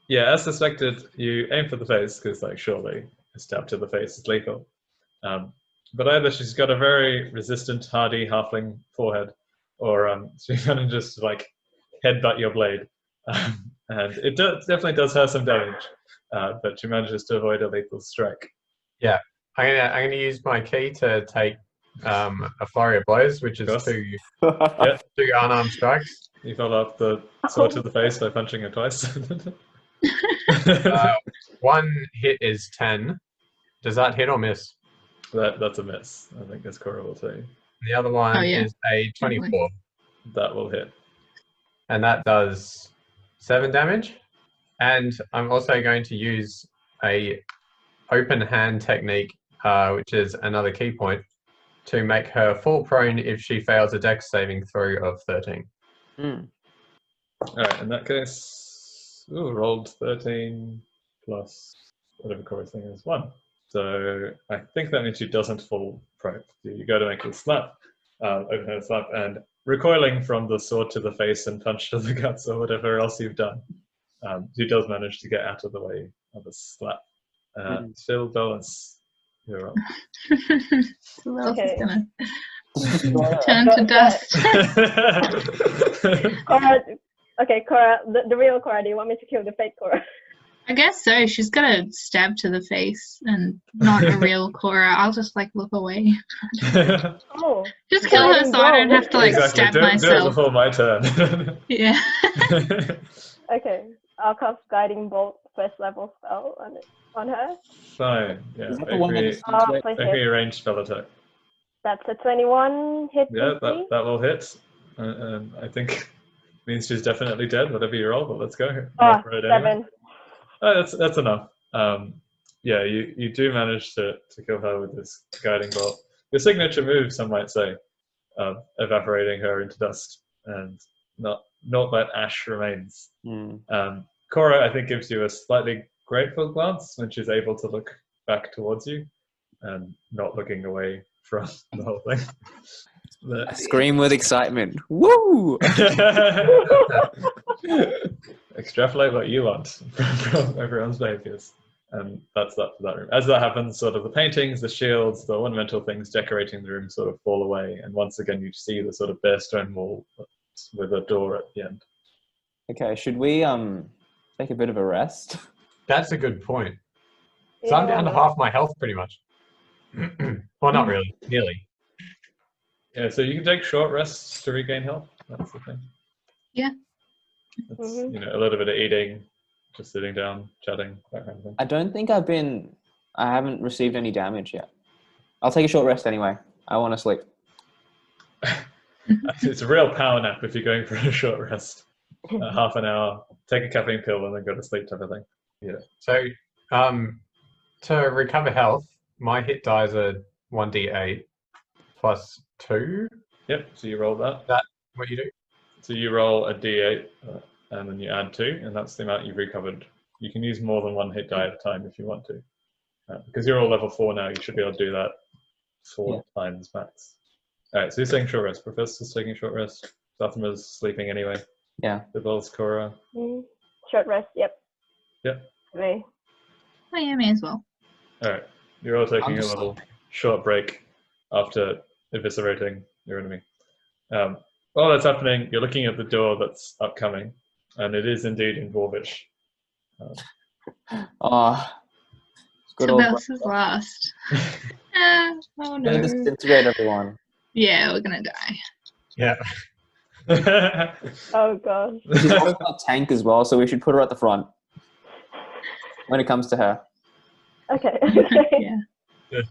Yeah, as suspected, you aim for the face because, like, surely a stab to the face is lethal. But either she's got a very resistant, hardy halfling forehead, or she manages to like headbutt your blade, and it definitely does her some damage. But she manages to avoid a lethal strike. Yeah, I'm gonna use my key to take a flurry of blows, which is 2 unarmed strikes. You follow up the sword to the face by punching her twice. 1 hit is 10. Does that hit or miss? That's a miss. I think as Cora will say. The other one is a 24. That will hit. And that does 7 damage. And I'm also going to use a open hand technique, which is another key point, to make her fall prone if she fails a dex saving throw of 13. All right, in that case, rolled 13 plus whatever Cora's thing is, 1. So I think that means she doesn't fall prone. You go to make a slap, open hand slap, and recoiling from the sword to the face and punch to the guts or whatever else you've done, she does manage to get out of the way of a slap. Still balance. You're up. Who else is gonna turn to dust? Cora, okay, Cora, the real Cora, do you want me to kill the fake Cora? I guess so. She's got a stab to the face and not a real Cora. I'll just like look away. Oh. Just kill her so I don't have to like stab do it myself. before my turn. Yeah. Okay, I'll cast Guiding Bolt, first level spell on her. Fine. Yeah. Is that the one that Make just Place me hit. a ranged spell attack. That's a 21 hit. Yeah, DC. that will hit. And I think means she's definitely dead. Whatever you roll, but let's go. Oh, Roll for it anyway. 7. Oh, that's enough. Yeah, you do manage to kill her with this guiding bolt. Your signature move, some might say, evaporating her into dust and not that ash remains. Cora, I think, gives you a slightly grateful glance when she's able to look back towards you and not looking away from the whole thing. I scream with excitement. Woo! Extrapolate what you want from everyone's behaviors. And that's that for that room. As that happens, sort of the paintings, the shields, the ornamental things decorating the room sort of fall away, and once again you see the sort of bare stone wall with a door at the end. Okay, should we take a bit of a rest? That's a good point. So I'm down to half my health pretty much. Well, not really, nearly. Yeah, so you can take short rests to regain health. That's the thing. Yeah. It's, you know, a little bit of eating, just sitting down, chatting, that kind of thing. I don't think I haven't received any damage yet. I'll take a short rest anyway. I want to sleep. It's a real power nap if you're going for a short rest. Half an hour, take a caffeine pill, and then go to sleep type of thing. Yeah. So, to recover health, my hit dies are 1d8 plus 2. Yep, so you roll that. What you do? So you roll a d8, and then you add 2, and that's the amount you've recovered. You can use more than one hit die at a time if you want to. Because you're all level 4 now, you should be able to do that 4 times max. Alright, so you're taking short rest. Professor's taking short rest. Zathima's sleeping anyway. Yeah. Bibel's Cora. Short rest, yep. Yep. Me. Oh yeah, me as well. Alright, you're all taking I'm a just little short break after eviscerating your enemy. While that's happening, you're looking at the door that's upcoming, and it is indeed in Dwarvish. Good old. Tabels is last. Oh We're gonna no. disintegrate everyone. Yeah, we're gonna die. Yeah. Oh god. She's always got a tank as well, so we should put her at the front when it comes to her. Okay. Yeah.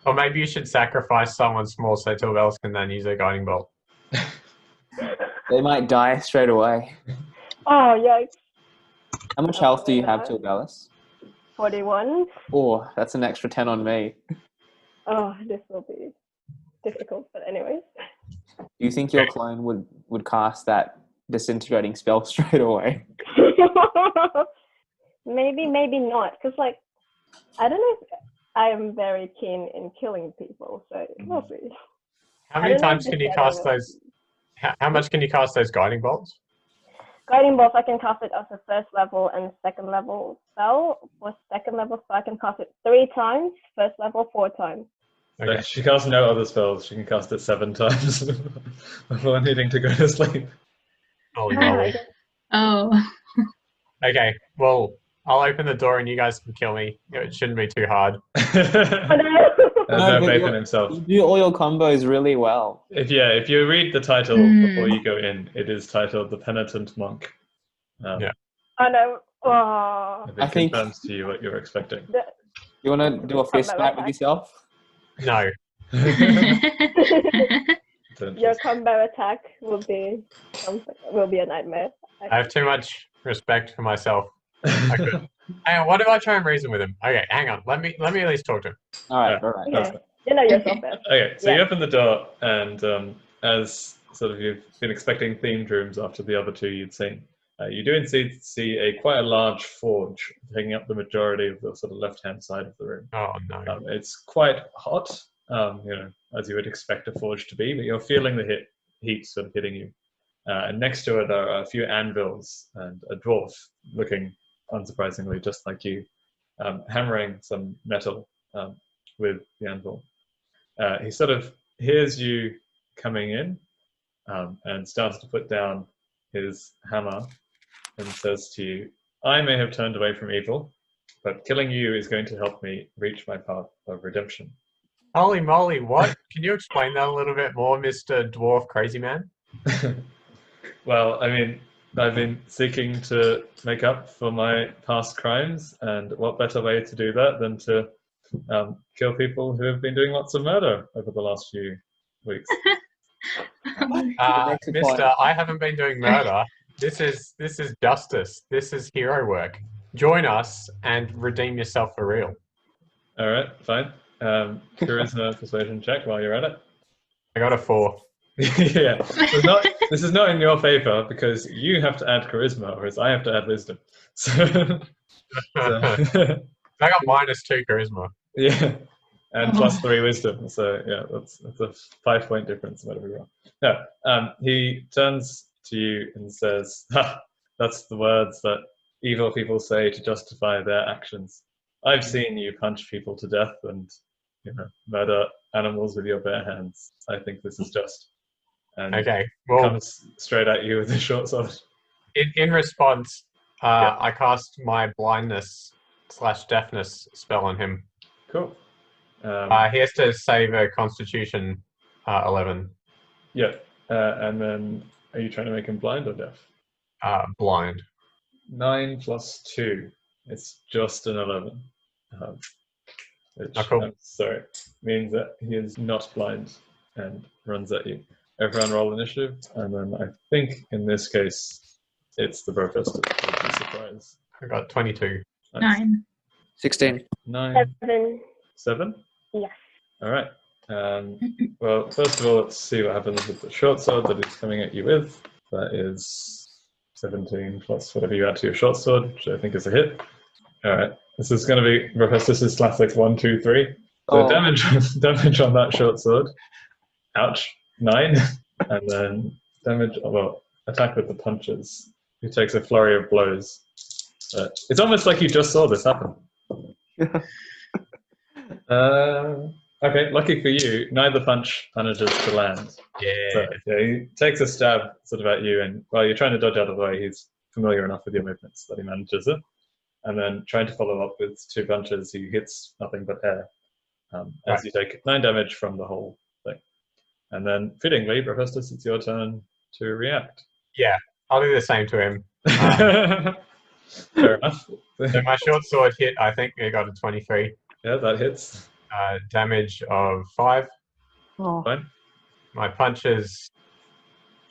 Or maybe you should sacrifice someone small so Tilbels can then use a guiding bolt. They might die straight away. Oh yikes. How much health do you have, Tilbelis? 41. Oh, that's an extra 10 on me. Oh, this will be difficult, but anyways. Do you think your clone would cast that disintegrating spell straight away? Maybe not. Because, like, I don't know if I am very keen in killing people, so we'll see. How many times can you cast those? How much can you cast those guiding bolts? Guiding bolts, I can cast it as a first level and second level spell. For second level spell, I can cast it 3 times. First level, 4 times. Okay. She casts no other spells. She can cast it 7 times before needing to go to sleep. Holy moly. Oh. Okay, well, I'll open the door and you guys can kill me. It shouldn't be too hard. Oh, no. No but faith in himself. You do all your combos really well. If you read the title before you go in, it is titled The Penitent Monk. Yeah. Oh no. Oh. I think confirms to you what you're expecting. You want to do a fist fight with yourself? No. Your combo attack will be a nightmare. I have too much respect for myself. I could. Hang on, what if I try and reason with him? Okay, hang on. Let me at least talk to him. All right. Yeah. You know yourself best. Okay, so Yeah. you open the door, and as sort of you've been expecting themed rooms after the other 2 you'd seen, you do indeed see quite a large forge taking up the majority of the sort of left-hand side of the room. Oh no. It's quite hot, as you would expect a forge to be, but you're feeling the heat sort of hitting you. And next to it are a few anvils and a dwarf looking, unsurprisingly, just like you, hammering some metal with the anvil. He sort of hears you coming in and starts to put down his hammer and says to you, I may have turned away from evil, but killing you is going to help me reach my path of redemption. Holy moly, what? Can you explain that a little bit more, Mr. Dwarf Crazy Man? Well, I mean, I've been seeking to make up for my past crimes, and what better way to do that than to kill people who have been doing lots of murder over the last few weeks. Mister, I haven't been doing murder. This is justice. This is hero work. Join us and redeem yourself for real. All right, fine. Charisma persuasion check while you're at it. I got a 4. Yeah, this is not in your favor because you have to add charisma, whereas I have to add wisdom. So, I got -2 charisma. yeah, and +3 wisdom. So yeah, that's a 5-point difference. Whatever you want. No, he turns to you and says, "Ha, that's the words that evil people say to justify their actions. I've seen you punch people to death and murder animals with your bare hands. I think this is just. And Okay. Well, comes straight at you with a short sword. in response, I cast my blindness/deafness spell on him. Cool. He has to save a Constitution 11. Yeah. And then, are you trying to make him blind or deaf? Blind. 9 plus 2. It's just an 11. Which, cool. Means that he is not blind and runs at you. Everyone roll initiative, and then I think in this case it's the Professor. Surprise. I got 22. Nice. 9. 16. 9. 7. 7? Yes. All right. Well, first of all, let's see what happens with the short sword that he's coming at you with. That is 17 plus whatever you add to your short sword, which I think is a hit. All right. This is going to be Professor's classic 1, 2, 3. So damage on that short sword. Ouch. 9. And then attack with the punches. He takes a flurry of blows. It's almost like you just saw this happen. Okay, lucky for you, neither punch manages to land. Yeah. So, he takes a stab sort of at you, and while you're trying to dodge out of the way, he's familiar enough with your movements that he manages it. And then trying to follow up with 2 punches, he hits nothing but air. As you take 9 damage from the whole thing. And then, fittingly, Professor, it's your turn to react. Yeah, I'll do the same to him. Fair enough. So my short sword hit, I think I got a 23. Yeah, that hits. Damage of 5. Oh. Fine. My punches,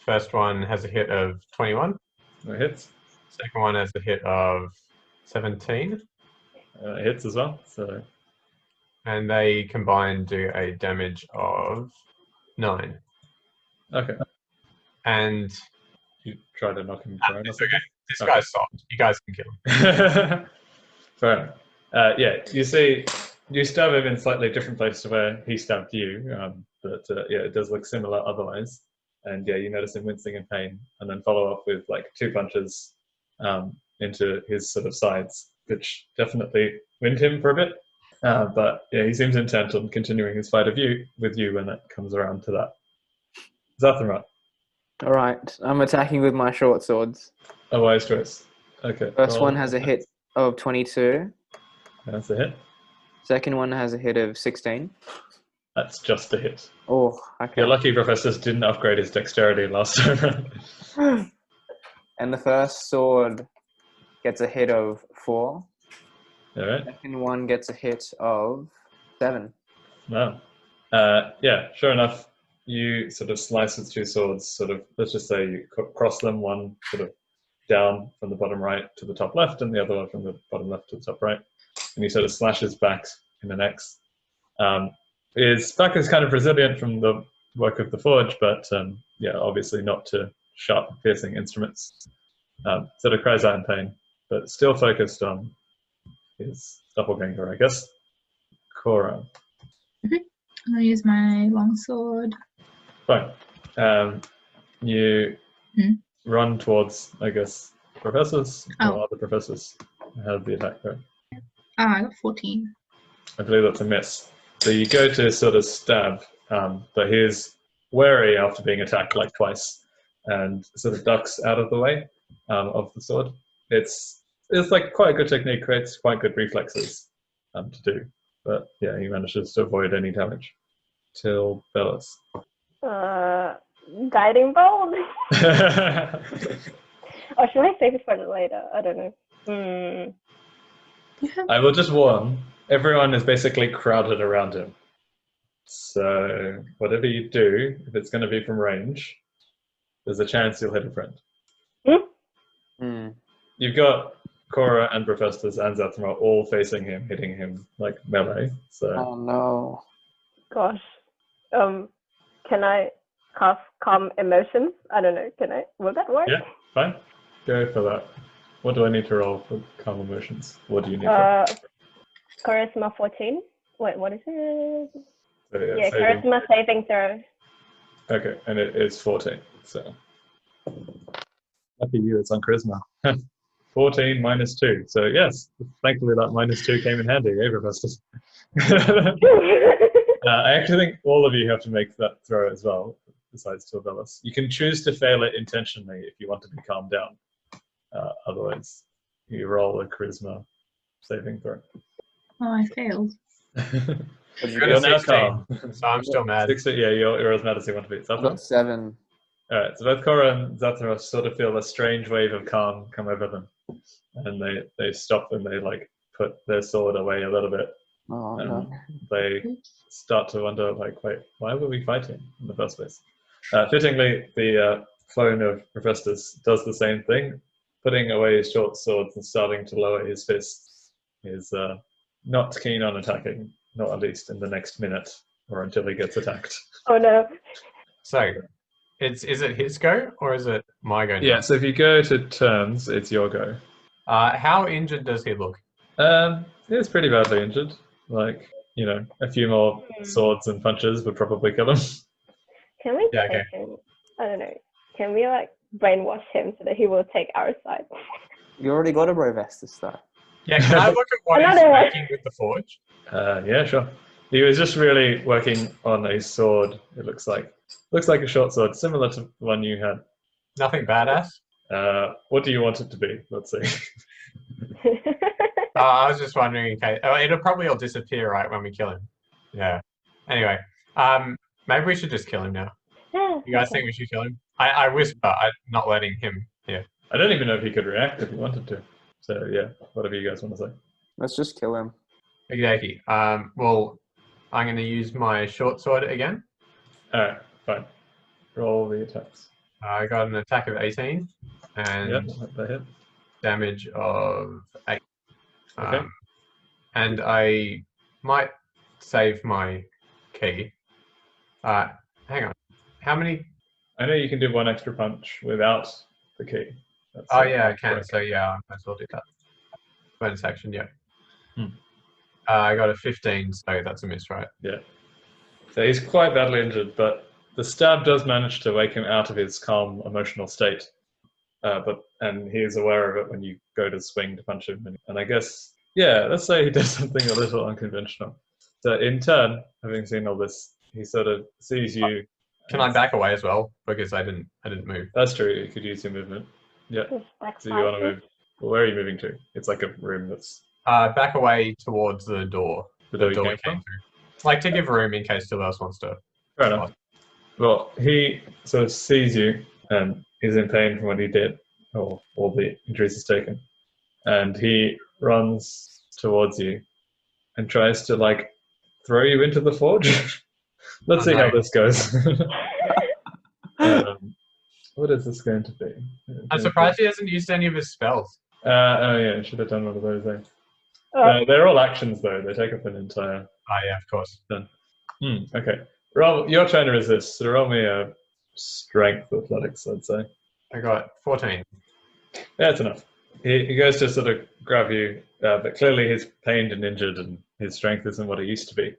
first one has a hit of 21. That hits. Second one has a hit of 17. It hits as well. So. And they combined do a damage of 9. Okay. And you try to knock him prone. It's okay. This guy's soft. You guys can kill him. Fair enough. You see, you stab him in a slightly different place to where he stabbed you, but it does look similar otherwise. And you notice him wincing in pain, and then follow up with like 2 punches into his sort of sides, which definitely wind him for a bit. But he seems intent on continuing his fight with you when it comes around to that. Zatharat. All right, I'm attacking with my short swords. A wise choice. Okay. First one has a hit of 22. That's a hit. Second one has a hit of 16. That's just a hit. Oh, okay. You're lucky Professor didn't upgrade his dexterity last time. And the first sword gets a hit of 4. All right. Second one gets a hit of 7. Wow. Sure enough, you sort of slice with 2 swords, sort of, let's just say you cross them, one sort of down from the bottom right to the top left, and the other one from the bottom left to the top right. And he sort of slashes back in an X. His back is kind of resilient from the work of the forge, but obviously not to sharp, piercing instruments. Sort of cries out in pain, but still focused on his doppelganger, I guess. Cora. I'll use my longsword. Fine. You run towards, I guess, professors or other professors. How did the attack go? I got 14. I believe that's a miss. So you go to sort of stab, but he's wary after being attacked like twice, and sort of ducks out of the way of the sword. It's like quite a good technique, creates quite good reflexes to do. But he manages to avoid any damage. Till Bellis. Guiding bolt. Or should I save it for later? I don't know. I will just warn, everyone is basically crowded around him. So whatever you do, if it's going to be from range, there's a chance you'll hit a friend. You've got Cora and Professors and Zathma all facing him, hitting him like melee. So. Oh no. Gosh. Can I cast Calm Emotions? I don't know. Will that work? Yeah, fine. Go for that. What do I need to roll for Calm Emotions? What do you need for Charisma 14. Wait, what is it? So, Charisma saving throw. Okay, and it is 14. So lucky you, it's on Charisma. 14 minus 2. So yes, thankfully that minus 2 came in handy, eh, Professor? I actually think all of you have to make that throw as well, besides Tilbelis. You can choose to fail it intentionally if you want to be calmed down. Otherwise, you roll a charisma saving throw. Oh, I failed. You're now calm. So I'm still mad. 16, yeah, you're as mad as you want to be. I got 7. Alright, so both Cora and Zathras sort of feel a strange wave of calm come over them. And they stop and they like put their sword away a little bit. Oh, And no. they start to wonder, like, wait, why were we fighting in the first place? Fittingly, the clone of Hephaestus does the same thing, putting away his short swords and starting to lower his fists. He's not keen on attacking, not at least in the next minute, or until he gets attacked. Oh no. So, is it his go or is it my go now? Yeah, so if you go to turns, it's your go. How injured does he look? He's pretty badly injured. Like, you know, a few more swords and punches would probably kill him. Can we Yeah, take him? I don't know. Can we like brainwash him so that he will take our side? You already got a Brovestus though. Yeah, can I look at what he's Another one. making with the forge? Yeah, sure. He was just really working on a sword. It looks like a short sword, similar to the one you had. Nothing badass? What do you want it to be? Let's see. I was just wondering in case. Oh, it'll probably all disappear, right, when we kill him. Yeah. Anyway, maybe we should just kill him now. You guys think we should kill him? I whisper, I'm not letting him hear. I don't even know if he could react if he wanted to. So yeah, whatever you guys want to say. Let's just kill him. Exactly. Well, I'm going to use my short sword again. Alright, fine. Roll the attacks. I got an attack of 18 and Yeah, that hit. damage of 8. Okay. And I might save my key. Hang on. How many? I know you can do one extra punch without the key. That's Oh, yeah, I can. correct. So, yeah, I might as well do that. Bonus action, yeah. Hmm. I got a 15, so that's a miss, right? Yeah. So he's quite badly injured, but the stab does manage to wake him out of his calm emotional state. And he is aware of it when you go to swing to punch him. And I guess, yeah, let's say he does something a little unconventional. So in turn, having seen all this, he sort of sees you. Can I back away as well? Because I didn't move. That's true. You could use your movement. Yeah. So you want to move? Well, where are you moving to? It's like a room that's Back away towards the door. the door you Door came we came from. through. Like to give room in case someone else wants to. Fair enough. Well, he sort of sees you and is in pain from what he did, or all the injuries he's taken, and he runs towards you and tries to like throw you into the forge. Let's see how this goes. What is this going to be? I'm surprised he hasn't used any of his spells. Oh yeah, should have done one of those there. They're all actions though. They take up an entire. Ah, yeah, of course. Okay. Roll. You're trying to resist. So roll me a strength athletics, I'd say. I got 14. Yeah, that's enough. He goes to sort of grab you, but clearly he's pained and injured, and his strength isn't what it used to be.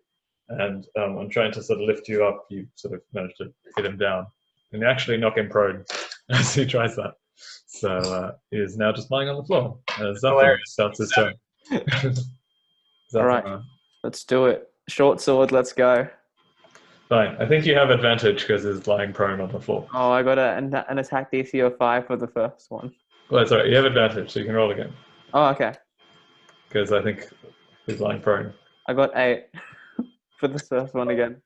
And I'm trying to sort of lift you up. You sort of manage to hit him down, and you actually knock him prone as he tries that. So he is now just lying on the floor. Zathras starts his turn. All right, let's do it. Short sword, let's go. Fine. I think you have advantage because he's lying prone on the floor. Oh, I got an attack DC of 5 for the first one. Well, that's all right. You have advantage, so you can roll again. Oh, okay. Because I think he's lying prone. I got 8 for the first one again.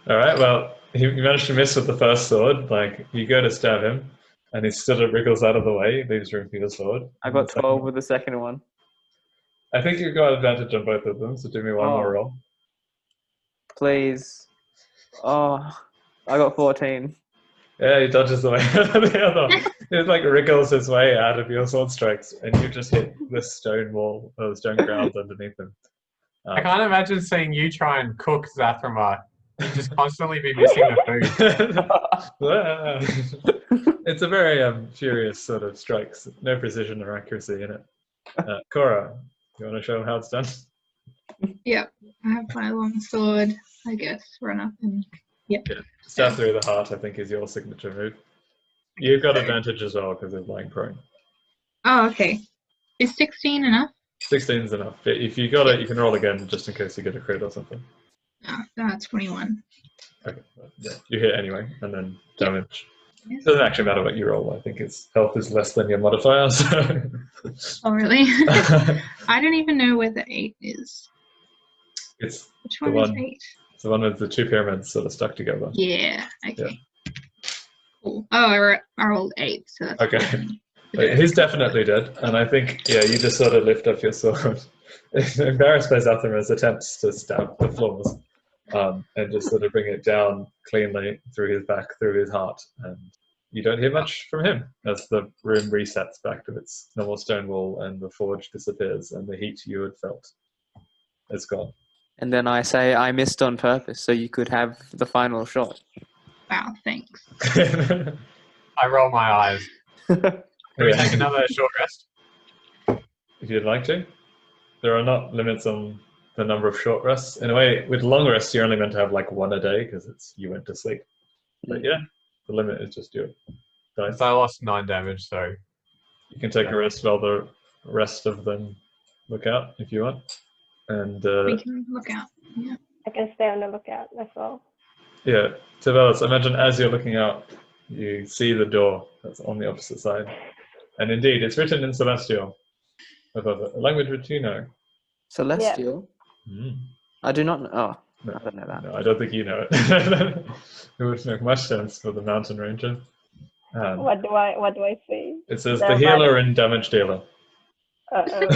All right. Well, you managed to miss with the first sword. Like, you go to stab him, and he sort of wriggles out of the way, leaves room for your sword. I got 12 with the second one. I think you've got advantage on both of them, so do me one more roll. Please. Oh, I got 14. Yeah, he dodges away. The other, he like wriggles his way out of your sword strikes, and you just hit the stone wall, or the stone ground underneath him. I can't imagine seeing you try and cook Zathramar. You'd just constantly be missing the food. It's a very furious sort of strikes. No precision or accuracy in it. Cora, you want to show him how it's done? Yep. I have my long sword, I guess, run up and yep. Yeah. Stab through the heart, I think, is your signature move. You've got advantage as well because of lying prone. Oh, okay. Is 16 enough? 16 is enough. If you got it, you can roll again just in case you get a crit or something. Oh, that's 21. Okay, yeah, you hit anyway, and then damage. Yes. Doesn't actually matter what you roll. I think its health is less than your modifier. So. Oh, really? I don't even know where the 8 is. It's Which the one is one. 8? It's the one with the two pyramids sort of stuck together. Yeah, okay. Cool. Oh, I rolled 8, so that's Okay. fine. He's definitely dead, and I think, yeah, you just sort of lift up your sword. Embarrassed by Zathra's attempts to stab the floors, and just sort of bring it down cleanly through his back, through his heart, and you don't hear much from him as the room resets back to its normal stone wall and the forge disappears and the heat you had felt is gone. And then I say I missed on purpose so you could have the final shot. Wow, thanks. I roll my eyes. Can we take another short rest? If you'd like to. There are not limits on the number of short rests. In a way, with long rests, you're only meant to have like one a day because you went to sleep. But yeah, the limit is just your dice. So I lost 9 damage, so You can take a rest while the rest of them look out if you want. And We can look out. Yeah. I can stay on the lookout as well. yeah, Tibellus, imagine as you're looking out, you see the door that's on the opposite side. And indeed, it's written in Celestial, above it, a language which you know. Celestial? Mm. I do not know. Oh, No, I don't know that. no, I don't think you know it. It would make much sense for the mountain ranger. What do I see? It says There the are healer and damage dealer. Okay,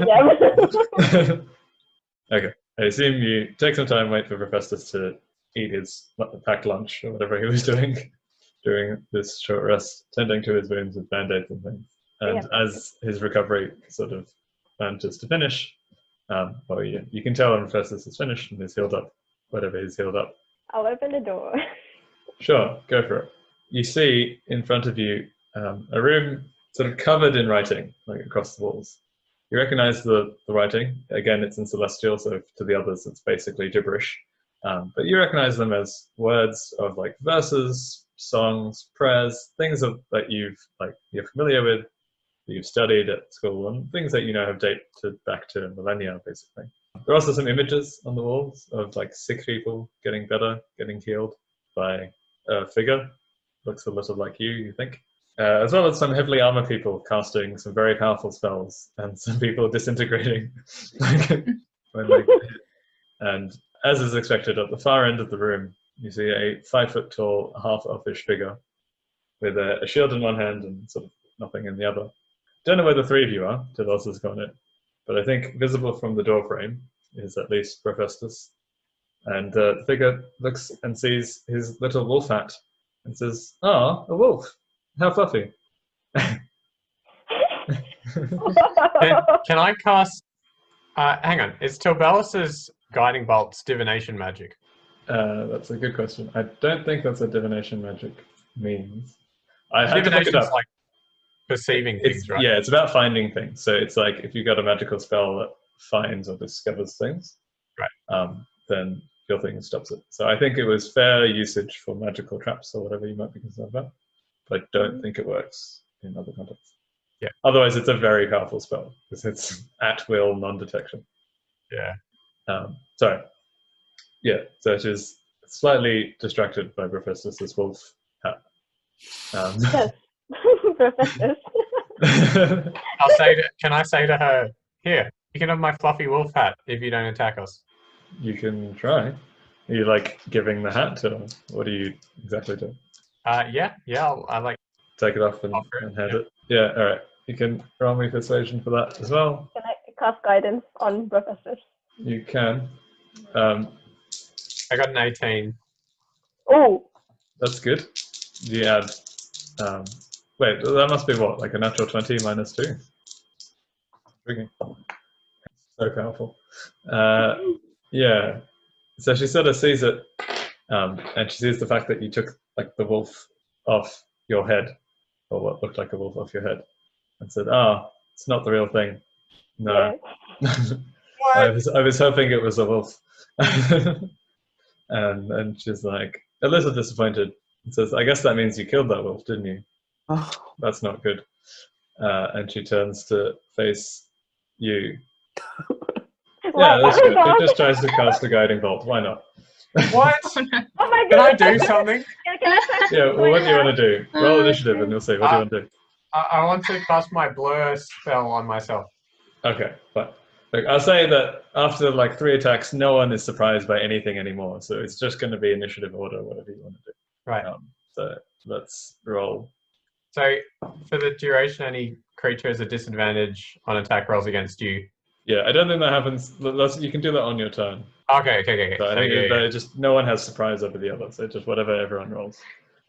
yeah. Okay, I assume you take some time, wait for Professor to eat his packed lunch or whatever he was doing during this short rest, tending to his wounds with band-aids and things. And as his recovery sort of manages to finish, well, you can tell when Professor is finished and is healed up, whatever he's healed up. I'll open the door. Sure, go for it. You see in front of you a room sort of covered in writing, like across the walls. You recognize the writing. Again, it's in Celestial, so to the others, it's basically gibberish. But you recognize them as words of like verses, songs, prayers, things that you're familiar with, that you've studied at school, and things that you know have dated back to millennia, basically. There are also some images on the walls of like sick people getting better, getting healed by a figure. Looks a little like you think. As well as some heavily armored people casting some very powerful spells, and some people disintegrating when they get hit. And as is expected, at the far end of the room, you see a 5 foot tall, half-elfish figure with a shield in one hand and sort of nothing in the other. Don't know where the three of you are, Tilos has gone it, but I think visible from the door frame is at least Profestus. And the figure looks and sees his little wolf hat and says, "Ah, a wolf. How fluffy." can I cast? Hang on, is Tilbelus's guiding bolts divination magic? That's a good question. I don't think that's what divination magic means. I had to look it Divination's up. like perceiving things, right? Yeah, it's about finding things. So it's like if you've got a magical spell that finds or discovers things, right? Then your thing stops it. So I think it was fair usage for magical traps or whatever you might be concerned about. But I don't think it works in other contexts. Yeah. Otherwise, it's a very powerful spell because it's at will non-detection. Yeah. Sorry. Yeah. So it is slightly distracted by Professor's wolf hat. Yes, Professor. Can I say to her, "Here, you can have my fluffy wolf hat if you don't attack us." You can try. Are you like giving the hat to them? What do you exactly do? Yeah. I like. Take it off and hand it. Yeah, all right. You can roll me persuasion for that as well. Can I cast guidance on Professor? You can. I got an 18. Oh, That's good. You add. Wait, that must be what? Like a natural 20 minus 2? Okay. So powerful. Yeah. So she sort of sees it, and she sees the fact that you took like the wolf off your head, or what looked like a wolf off your head, and said, it's not the real thing. No. yeah. I was hoping it was a wolf. and she's like a little disappointed and says, "I guess that means you killed that wolf, didn't you?" Oh. That's not good. and she turns to face you. What? Yeah, that's good. It just tries to cast a guiding bolt. Why not? What? Oh, no. Oh my Can I god! do something? Can I press Yeah, well, what do you want to do? Roll Oh, initiative and you'll see. What do you want to do? I want to cast my blur spell on myself. Okay, fine. Look, I'll say that after like 3 attacks, no one is surprised by anything anymore. So it's just going to be initiative order, whatever you want to do. Right. So let's roll. So for the duration, any creature has a disadvantage on attack rolls against you. Yeah, I don't think that happens. You can do that on your turn. Okay. So I So, think yeah. that it just no one has surprise over the other. So just whatever everyone rolls.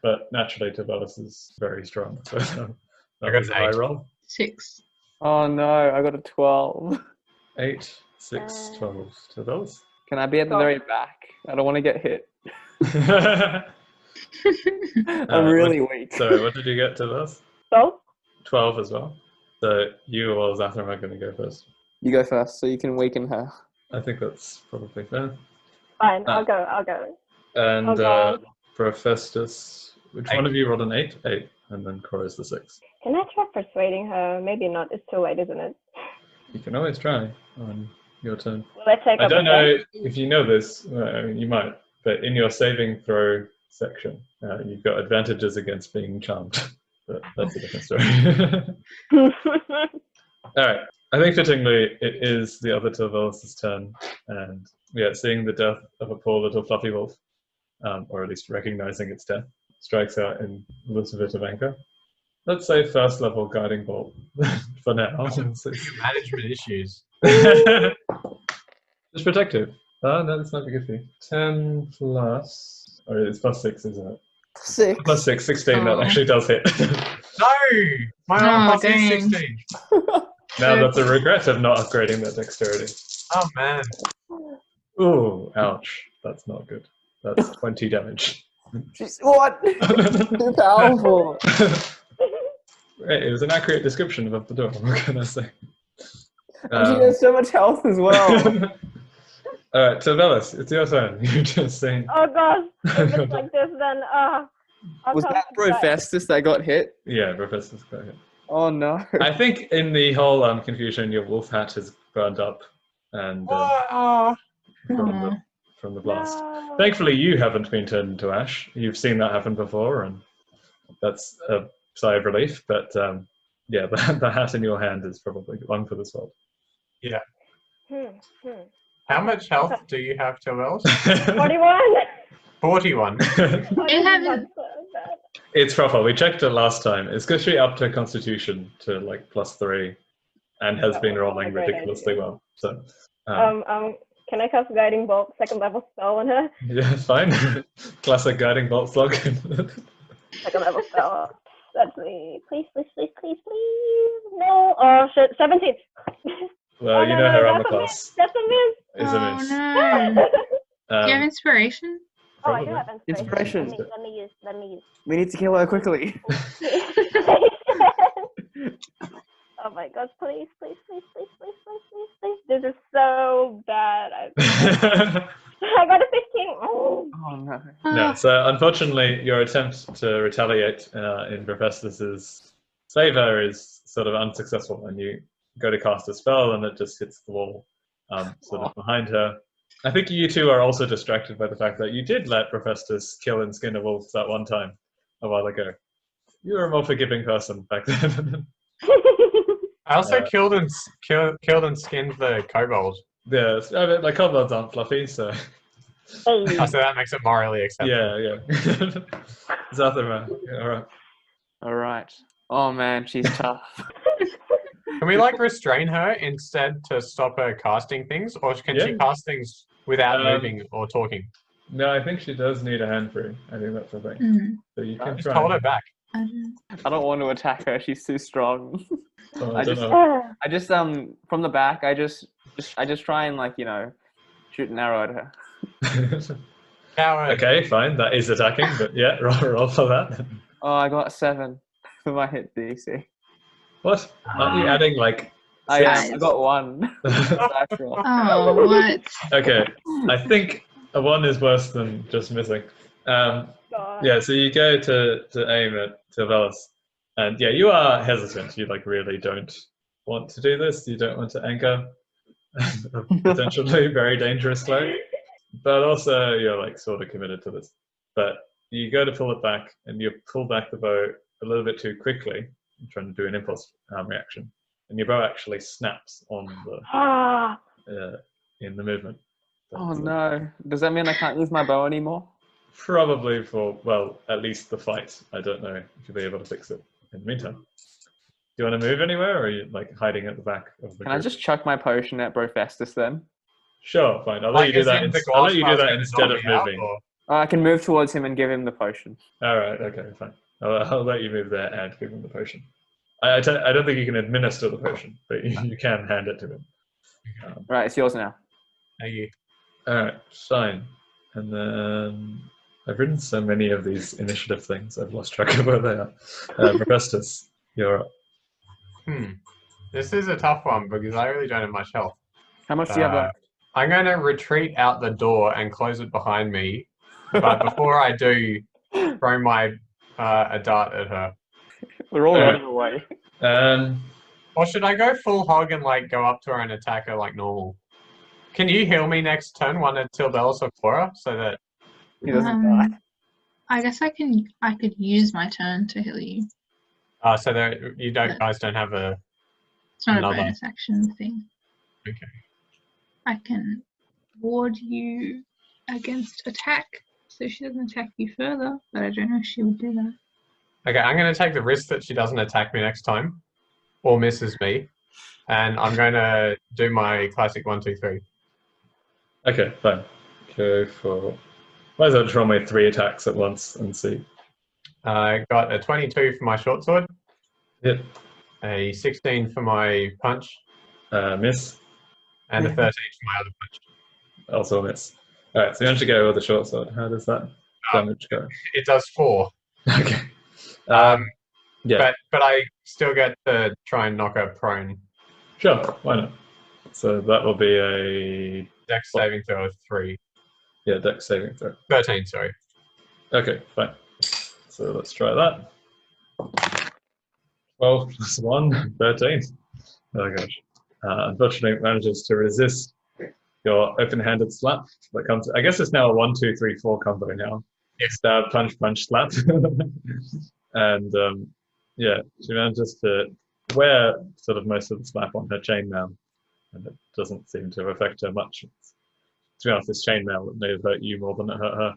But naturally, Tavares is very strong. So I that got was an a high 8. roll. 6. Oh no, I got a 12. 8, 6, 12. Tavares. Can I be at the very back? I don't want to get hit. I'm really weak. Sorry, what did you get to this? So? 12 as well. So you or Zathram are going to go first. You go first, so you can weaken her. I think that's probably fair. Fine, I'll go. And Oh, God. Profestus, which 8. one of you rolled an 8? 8. And then Cora's the 6. Can I try persuading her? Maybe not. It's too late, isn't it? You can always try on your turn. Will I take I up don't the know if you know this, I mean, you might, but in your saving throw section, you've got advantages against being charmed. But that's a different story. All right. I think fittingly, it is the other Tavares' turn. And yeah, seeing the death of a poor little fluffy wolf, or at least recognizing its death, strikes out in a little bit of anger. Let's say first level guiding bolt for now. Management issues. It's protective. Oh, no, that's not good for you. 10 plus... Oh, it's plus 6, isn't it? 6. Plus 6, 16, Oh. that actually does hit. No! My armor Oh, class is dang. 16. Now that's a regret of not upgrading that dexterity. Oh, man. Ooh, ouch. That's not good. That's 20 damage. She's what? Too powerful. Right, it was an accurate description of the door, what can I say? And she has so much health as well. Alright, Tavares, it's your turn. You've just seen. Oh gosh, if it's like this, then I'll Was come that back. Profestus that got hit? Yeah, Professor's got hit. Oh no. I think in the whole confusion, your wolf hat has burned up and What? Oh. from the blast. No. Thankfully, you haven't been turned into ash. You've seen that happen before, and that's a sigh of relief. But yeah, the hat in your hand is probably one for this world. How much health do you have, Tavels? 41. 41. It haven't. It's proper. We checked it last time. It's got straight up to Constitution to like +3, and has been rolling great ridiculously idea. well. So Can I cast Guiding Bolt, second level spell on her? yeah, fine. Classic guiding bolt slug. Second level spell. That's me. Please. No. Oh shit. 17. Well, you know her armor that's a class miss. That's a miss. is a miss. No. Do you have Um, inspiration? Oh, I do Probably. have Inspiration. Let me use. We need to kill her quickly. Oh my god, please. This is so bad. I got a 15. Oh. Oh no. No, so unfortunately, your attempt to retaliate in Professor's favor is sort of unsuccessful, and you go to cast a spell, and it just hits the wall, sort of behind her. I think you two are also distracted by the fact that you did let Professor's kill and skin a wolf that one time a while ago. You were a more forgiving person back then. I also Yeah. killed and skinned the kobold. Yeah, I mean, like kobolds aren't fluffy, so Oh, so that makes it morally acceptable. yeah. Zathram, all right. All right. Oh man, she's tough. Can we like restrain her instead to stop her casting things, or can she Yeah. cast things without Um, moving or talking? No, I think she does need a hand free. I think that's the thing. Mm, So you can Just try. hold her back. I don't- I don't want to attack her. She's too strong. Oh, I I don't just- know. I just from the back. I just try and shoot an arrow at her. Coward. Okay, fine. That is attacking, but yeah, roll for that. Oh, I got 7 for my hit DC. What? Aren't you adding like? I Nice. I got 1. Dice roll. Oh, what? Okay, I think a 1 is worse than just missing. God. Yeah, so you go to aim at Velas, And yeah, you are hesitant. You like really don't want to do this. You don't want to anchor a potentially very dangerous cleric. But also you're like sort of committed to this. But you go to pull it back and you pull back the bow a little bit too quickly. You're trying to do an impulse reaction. And your bow actually snaps on the in the movement. Oh no. Does that mean I can't use my bow anymore? Probably for, well, at least the fight. I don't know if you'll be able to fix it in the meantime. Do you want to move anywhere, or are you like hiding at the back of the Can I just chuck my potion at Brofestus then? Sure, fine. I'll let you do that. I'll let you do that instead of out, moving. I can move towards him and give him the potion. All right. Okay. Fine. I'll let you move there and give him the potion. I don't think you can administer the potion, but you can hand it to him. Right, it's yours now. Thank you. All right. Fine. And then I've written so many of these initiative things, I've lost track of where they are. Profestus, you're up. This is a tough one because I really don't have much health. How much do you have left? I'm going to retreat out the door and close it behind me. But before I do, throw my a dart at her. We're all running away. Or should I go full hog and like go up to her and attack her like normal? Can you heal me next turn, one until Bellis or Cora, so that He doesn't die. I guess I could use my turn to heal you. so that you guys don't have a. It's not Another. a bonus action thing. Okay. I can ward you against attack, so she doesn't attack you further, but I don't know if she would do that. Okay, I'm going to take the risk that she doesn't attack me next time, or misses me, and I'm going to do my classic 1, 2, 3. Okay, fine. Go for. Might as well just roll my 3 attacks at once and see. I got a 22 for my short sword, Hit. a 16 for my punch, Miss. and a 13 for my other punch. Also miss. All right, so you managed to go with the short sword. How does that damage go? It does 4. Okay. Yeah. But I still get to try and knock her prone. Sure. Why not? So that will be a Dex saving throw of 3. Dex saving throw. 13, sorry. Okay, fine. So let's try that. 12 plus 1, 13. Oh gosh. Unfortunately, it manages to resist your open-handed slap. That comes. I guess it's now a 1, 2, 3, 4 combo now. Yeah. Stab, punch, punch, slap. And she manages to wear sort of most of the slap on her chainmail, and it doesn't seem to affect her much. To be honest, this chainmail that may have hurt you more than it hurt her.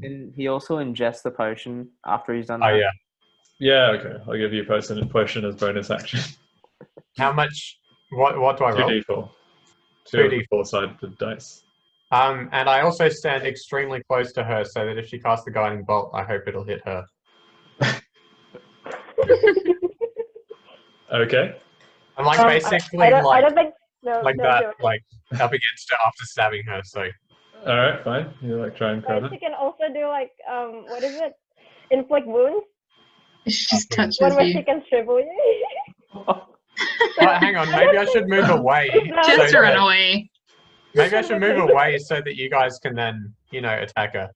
Can he also ingest the potion after he's done Oh, that? yeah. Yeah, okay. I'll give you potion as bonus action. How much? What do I roll? 2d4. 2d4. 4-sided dice. And I also stand extremely close to her so that if she casts the guiding bolt, I hope it'll hit her. Okay. I'm like basically I don't think like up against her after stabbing her. So All right, fine. You like try and grab But she it. can also do like what is it? Inflict wounds. She just touches One where you. she can shrivel you. hang on, maybe I should move away. Just so run that- away. Maybe I should move away so that you guys can then, attack her.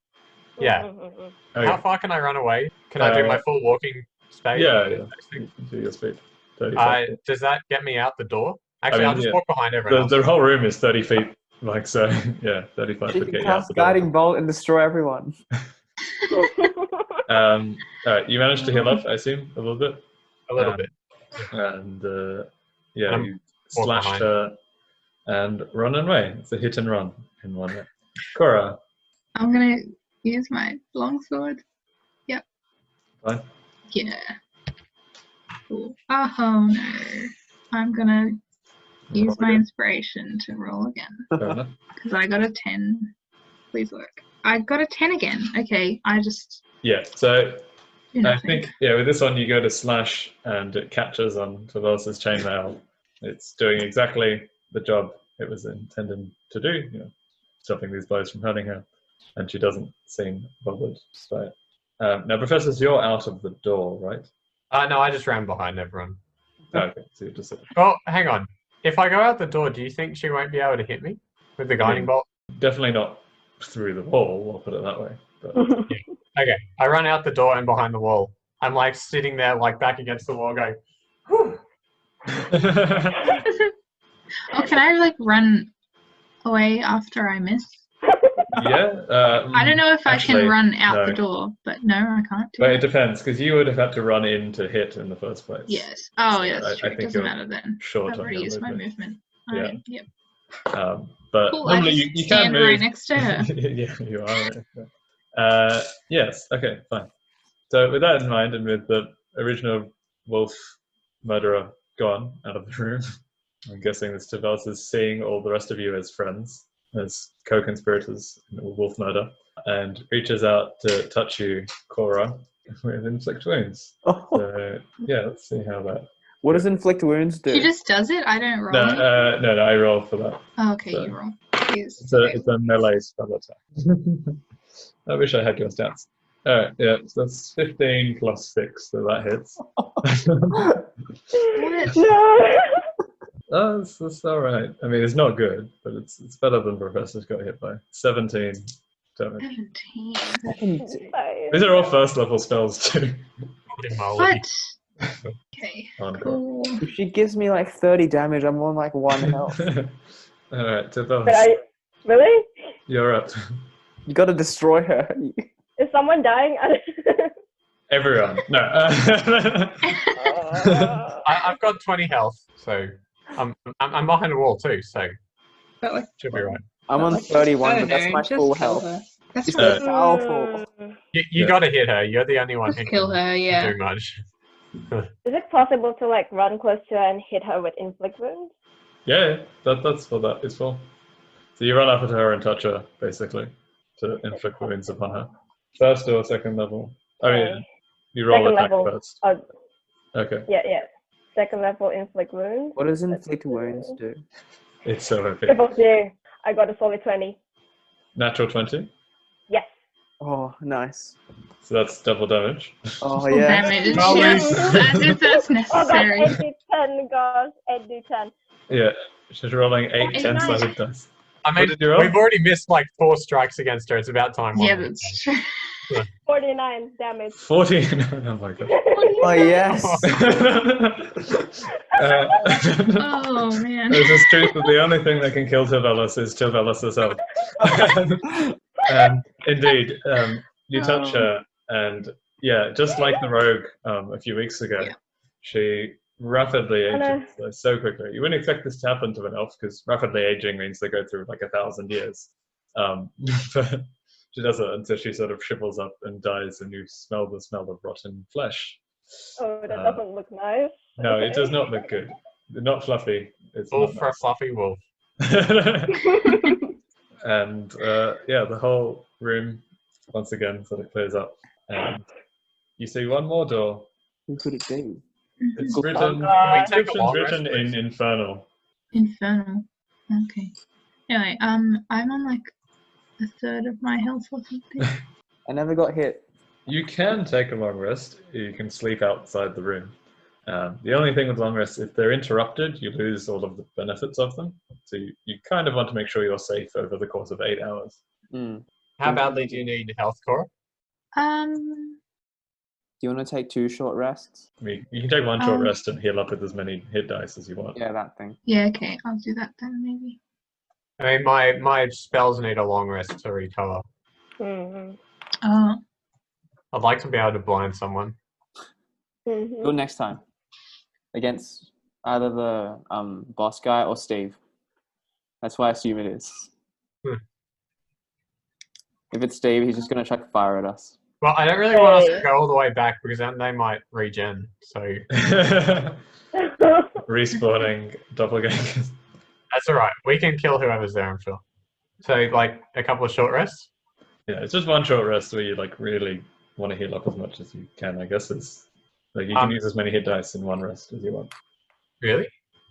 Yeah. Okay. How far can I run away? Can I do my full walking space? Yeah. You can do your speed. 30 feet. Does that get me out the door? Actually, I'll just walk behind everyone else. The whole room is 30 feet. Like so, yeah, 35 She to can get you out cast the door. guiding bolt and destroy everyone. All right, you managed to heal up, I assume, a little bit. A little bit. And And you walk slashed behind. her and run away. It's a hit and run in one way. Cora, I'm gonna use my longsword. Yep. fine. Yeah. Cool. Oh no. I'm gonna use my inspiration to roll again. Fair enough. Because I got a 10. Please work. I got a 10 again. Okay, I just Yeah, so do I nothing. think, with this one you go to slash and it catches on Tavares' chainmail. It's doing exactly the job it was intended to do, stopping these blows from hurting her. And she doesn't seem bothered by it. Now, Professors, you're out of the door, right? No, I just ran behind everyone. Okay, so you just Well, hang on. If I go out the door, do you think she won't be able to hit me with the guiding bolt? definitely not through the wall, I'll put it that way. But Okay, I run out the door and behind the wall. I'm like sitting there like back against the wall going, whew. Oh, can I like run away after I miss? Yeah. I don't know if I actually, can run out the no. door, but no, I can't do But that. it depends, because you would have had to run in to hit in the first place. Yes. Oh, So yeah, that's true. I It think doesn't you're matter then. short I've on already your used my movement. movement. Yeah. Yep. But Cool. I normally just you can stand move. right next to her. Yeah, you are. Right. Yes. Okay. Fine. So with that in mind, and with the original wolf murderer gone out of the room, I'm guessing this Tavels is seeing all the rest of you as friends, as co-conspirators in the wolf murder, and reaches out to touch you, Cora, with inflict wounds. Oh, So yeah, let's see how that. what does inflict wounds do? She just does it. I don't roll. No, no, I roll for that. Oh, okay, so- you roll. Please. It's a melee spell attack. I wish I had your stats. Alright, yeah, so that's 15 plus 6, so that hits. What? No. Oh, that's alright. I mean, it's not good, but it's better than Professor's got hit by. 17 damage. 17. These are all first level spells too. What? Okay. On Cool. If she gives me like 30 damage, I'm on like 1 health. Alright, Tavos, But really? you're up. You gotta destroy her. Is someone dying? Everyone. No. I've got 20 health, so I'm behind a wall too, so But like, should be right. I'm on like, 31, I but don't that's know, my just full kill health. her. That's It's what. so powerful. You Yeah. got to hit her. You're the only one who Just kill can her. Yeah. do much. Is it possible to like run close to her and hit her with inflict wounds? Yeah, that's what that is for. So you run up to her and touch her, basically, to inflict wounds upon her. First or second level? I mean, Okay. you roll Second attack level. first. Oh, Okay. yeah. Second level inflict wounds. What does inflict wounds do? It's so happy. Triple two. I got a solid 20. Natural 20. Yes. Oh, nice. So that's double damage. Oh, Full yeah. damage. Well, Yes, as if that's Oh gosh, necessary. 8d10, gosh. 8d10. Yeah, she's rolling 8 It's 10-sided dice. I What mean, did you roll? we've already missed like 4 strikes against her. It's about time. Yeah, one that's true. 49 damage. 14. Oh my god. Oh, yes. Oh man. There's this truth that the only thing that can kill Tivelis is Tivelis herself. Indeed, you touch her, and yeah, just like the rogue a few weeks ago, Yeah. she rapidly Hello. ages so quickly. You wouldn't expect this to happen to an elf, because rapidly aging means they go through like 1,000 years. But she does it, and so she sort of shrivels up and dies, and you smell the smell of rotten flesh. Oh, that doesn't look nice. No, it Okay. does not look good. Not fluffy. It's Wolf not for a fluffy wolf. nice. And yeah, the whole room once again sort of clears up, and you see one more door. Who could it be? It's Oh, written. God. The Can we take a inscription's long written rest, in please? Infernal. Infernal. Okay. Anyway, I'm on like a third of my health or something. I never got hit. You can take a long rest. You can sleep outside the room. The only thing with long rests, if they're interrupted, you lose all of the benefits of them. So you kind of want to make sure you're safe over the course of 8 hours. Mm. How badly do you need health, Cora? Um. Do you want to take 2 short rests? I mean, you can take one short Um, rest and heal up with as many hit dice as you want. Yeah, that thing. Yeah. Okay. I'll do that then. Maybe. I mean, my spells need a long rest to recover. Mhm. Oh. I'd like to be able to blind someone. Do Mhm. it next time. Against either the boss guy or Steve. That's what I assume it is. Hmm. If it's Steve, he's just going to chuck fire at us. Well, I don't really want us Hey. to go all the way back because then they might regen. So Respawning doppelgangers. that's all right. We can kill whoever's there, I'm sure. So, like, a couple of short rests? Yeah, it's just one short rest where you like really want to heal up as much as you can. I guess it's like you can use as many hit dice in one rest as you want. Really?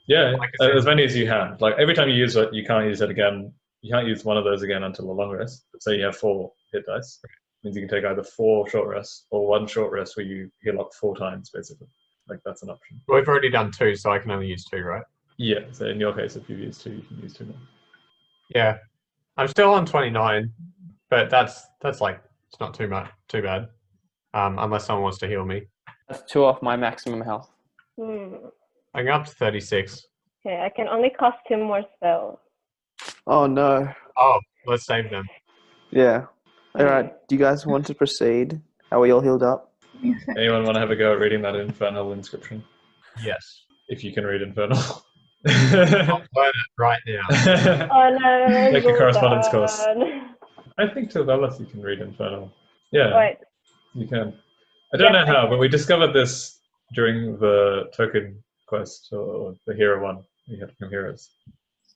Yeah, Like I said- as many as you have. Like every time you use it, you can't use it again. You can't use one of those again until a long rest. But say you have 4 hit dice, means you can take either 4 short rests or 1 short rest where you heal up 4 times, basically. Like that's an option. We've already done 2, so I can only use 2, right? Yeah. So in your case, if you've used 2, you can use 2 more. Yeah. I'm still on 29, but that's like, it's not too bad. Unless someone wants to heal me. That's 2 off my maximum health. Hmm. I'm up to 36. Okay, I can only cast 2 more spells. Oh no. Oh, let's save them. Yeah. Alright, do you guys want to proceed? Are we all healed up? Yes, Anyone want to have a go at reading that Infernal Inscription? Yes. If you can read Infernal. I'll learn it right now. Oh no, Take a correspondence course. Jordan. I think to Velas you can read Infernal. Yeah, Wait, you can. I don't Yes, know I how, can. but we discovered this during the token quest, or the hero one we had from heroes.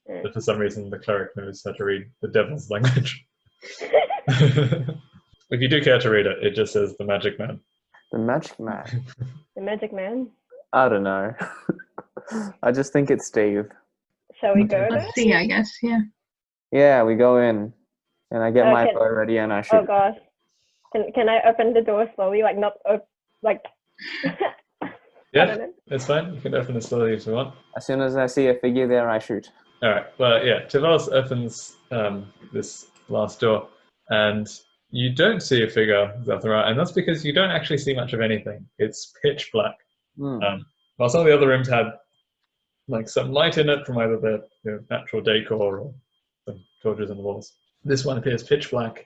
Mm. But for some reason the cleric knows how to read the devil's language. If you do care to read it, it just says the magic man. The magic man. the magic man. I don't know. I just think it's Steve. Shall we go there? let's see, I guess, yeah. Yeah, we go in. And I get my Okay. bow ready and I Oh shoot. gosh. Can I open the door slowly? Like not like I Yeah, don't know. it's fine. You can open it slowly if you want. As soon as I see a figure there, I shoot. All right. Well, yeah. Tivalis opens this last door, and you don't see a figure, Zathara, and that's because you don't actually see much of anything. It's pitch black. Hmm. While some of the other rooms had like some light in it from either the natural decor or some torches in the walls, this one appears pitch black,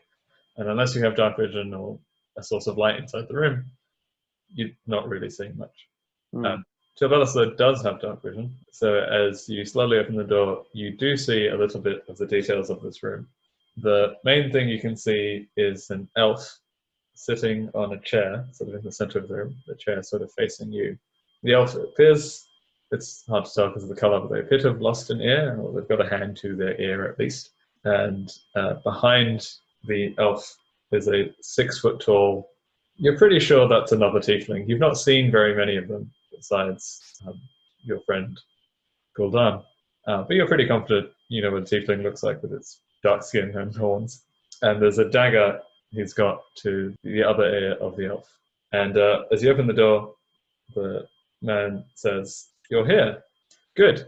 and unless you have dark vision or a source of light inside the room, you're not really seeing much. Hmm. Tivalis though does have dark vision, so as you slowly open the door, you do see a little bit of the details of this room. The main thing you can see is an elf sitting on a chair, sort of in the center of the room, the chair sort of facing you. The elf appears, it's hard to tell because of the color, but they appear to have lost an ear, or they've got a hand to their ear at least. And behind the elf is a 6 foot tall, you're pretty sure that's another tiefling. You've not seen very many of them besides your friend Gul'dan. But you're pretty confident you know what a tiefling looks like with its dark skin and horns. And there's a dagger he's got to the other ear of the elf. And as you open the door, the man says, "You're here. Good.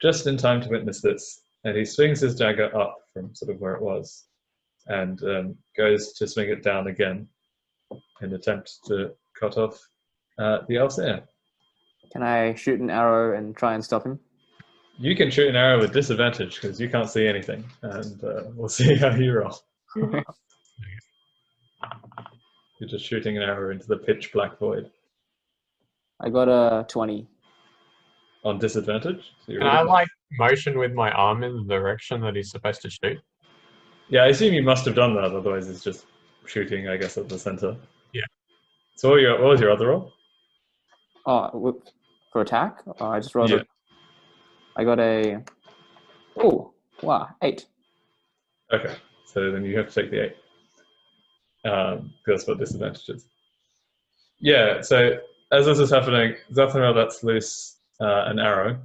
Just in time to witness this." And he swings his dagger up from sort of where it was and goes to swing it down again in an attempt to cut off the elf's ear. Can I shoot an arrow and try and stop him? You can shoot an arrow with disadvantage because you can't see anything, and we'll see how you roll. You're just shooting an arrow into the pitch black void. I got a 20. On disadvantage? So Can I like motion with my arm in the direction that he's supposed to shoot? Yeah, I assume you must have done that, otherwise it's just shooting, I guess, at the center. Yeah. So what was your other roll? Oh, for attack? Oh, I just rolled Yeah. I got a... Oh, wow, 8. Okay, so then you have to take the 8. Because that's what disadvantage is. Yeah, so as this is happening, Zathara lets loose an arrow,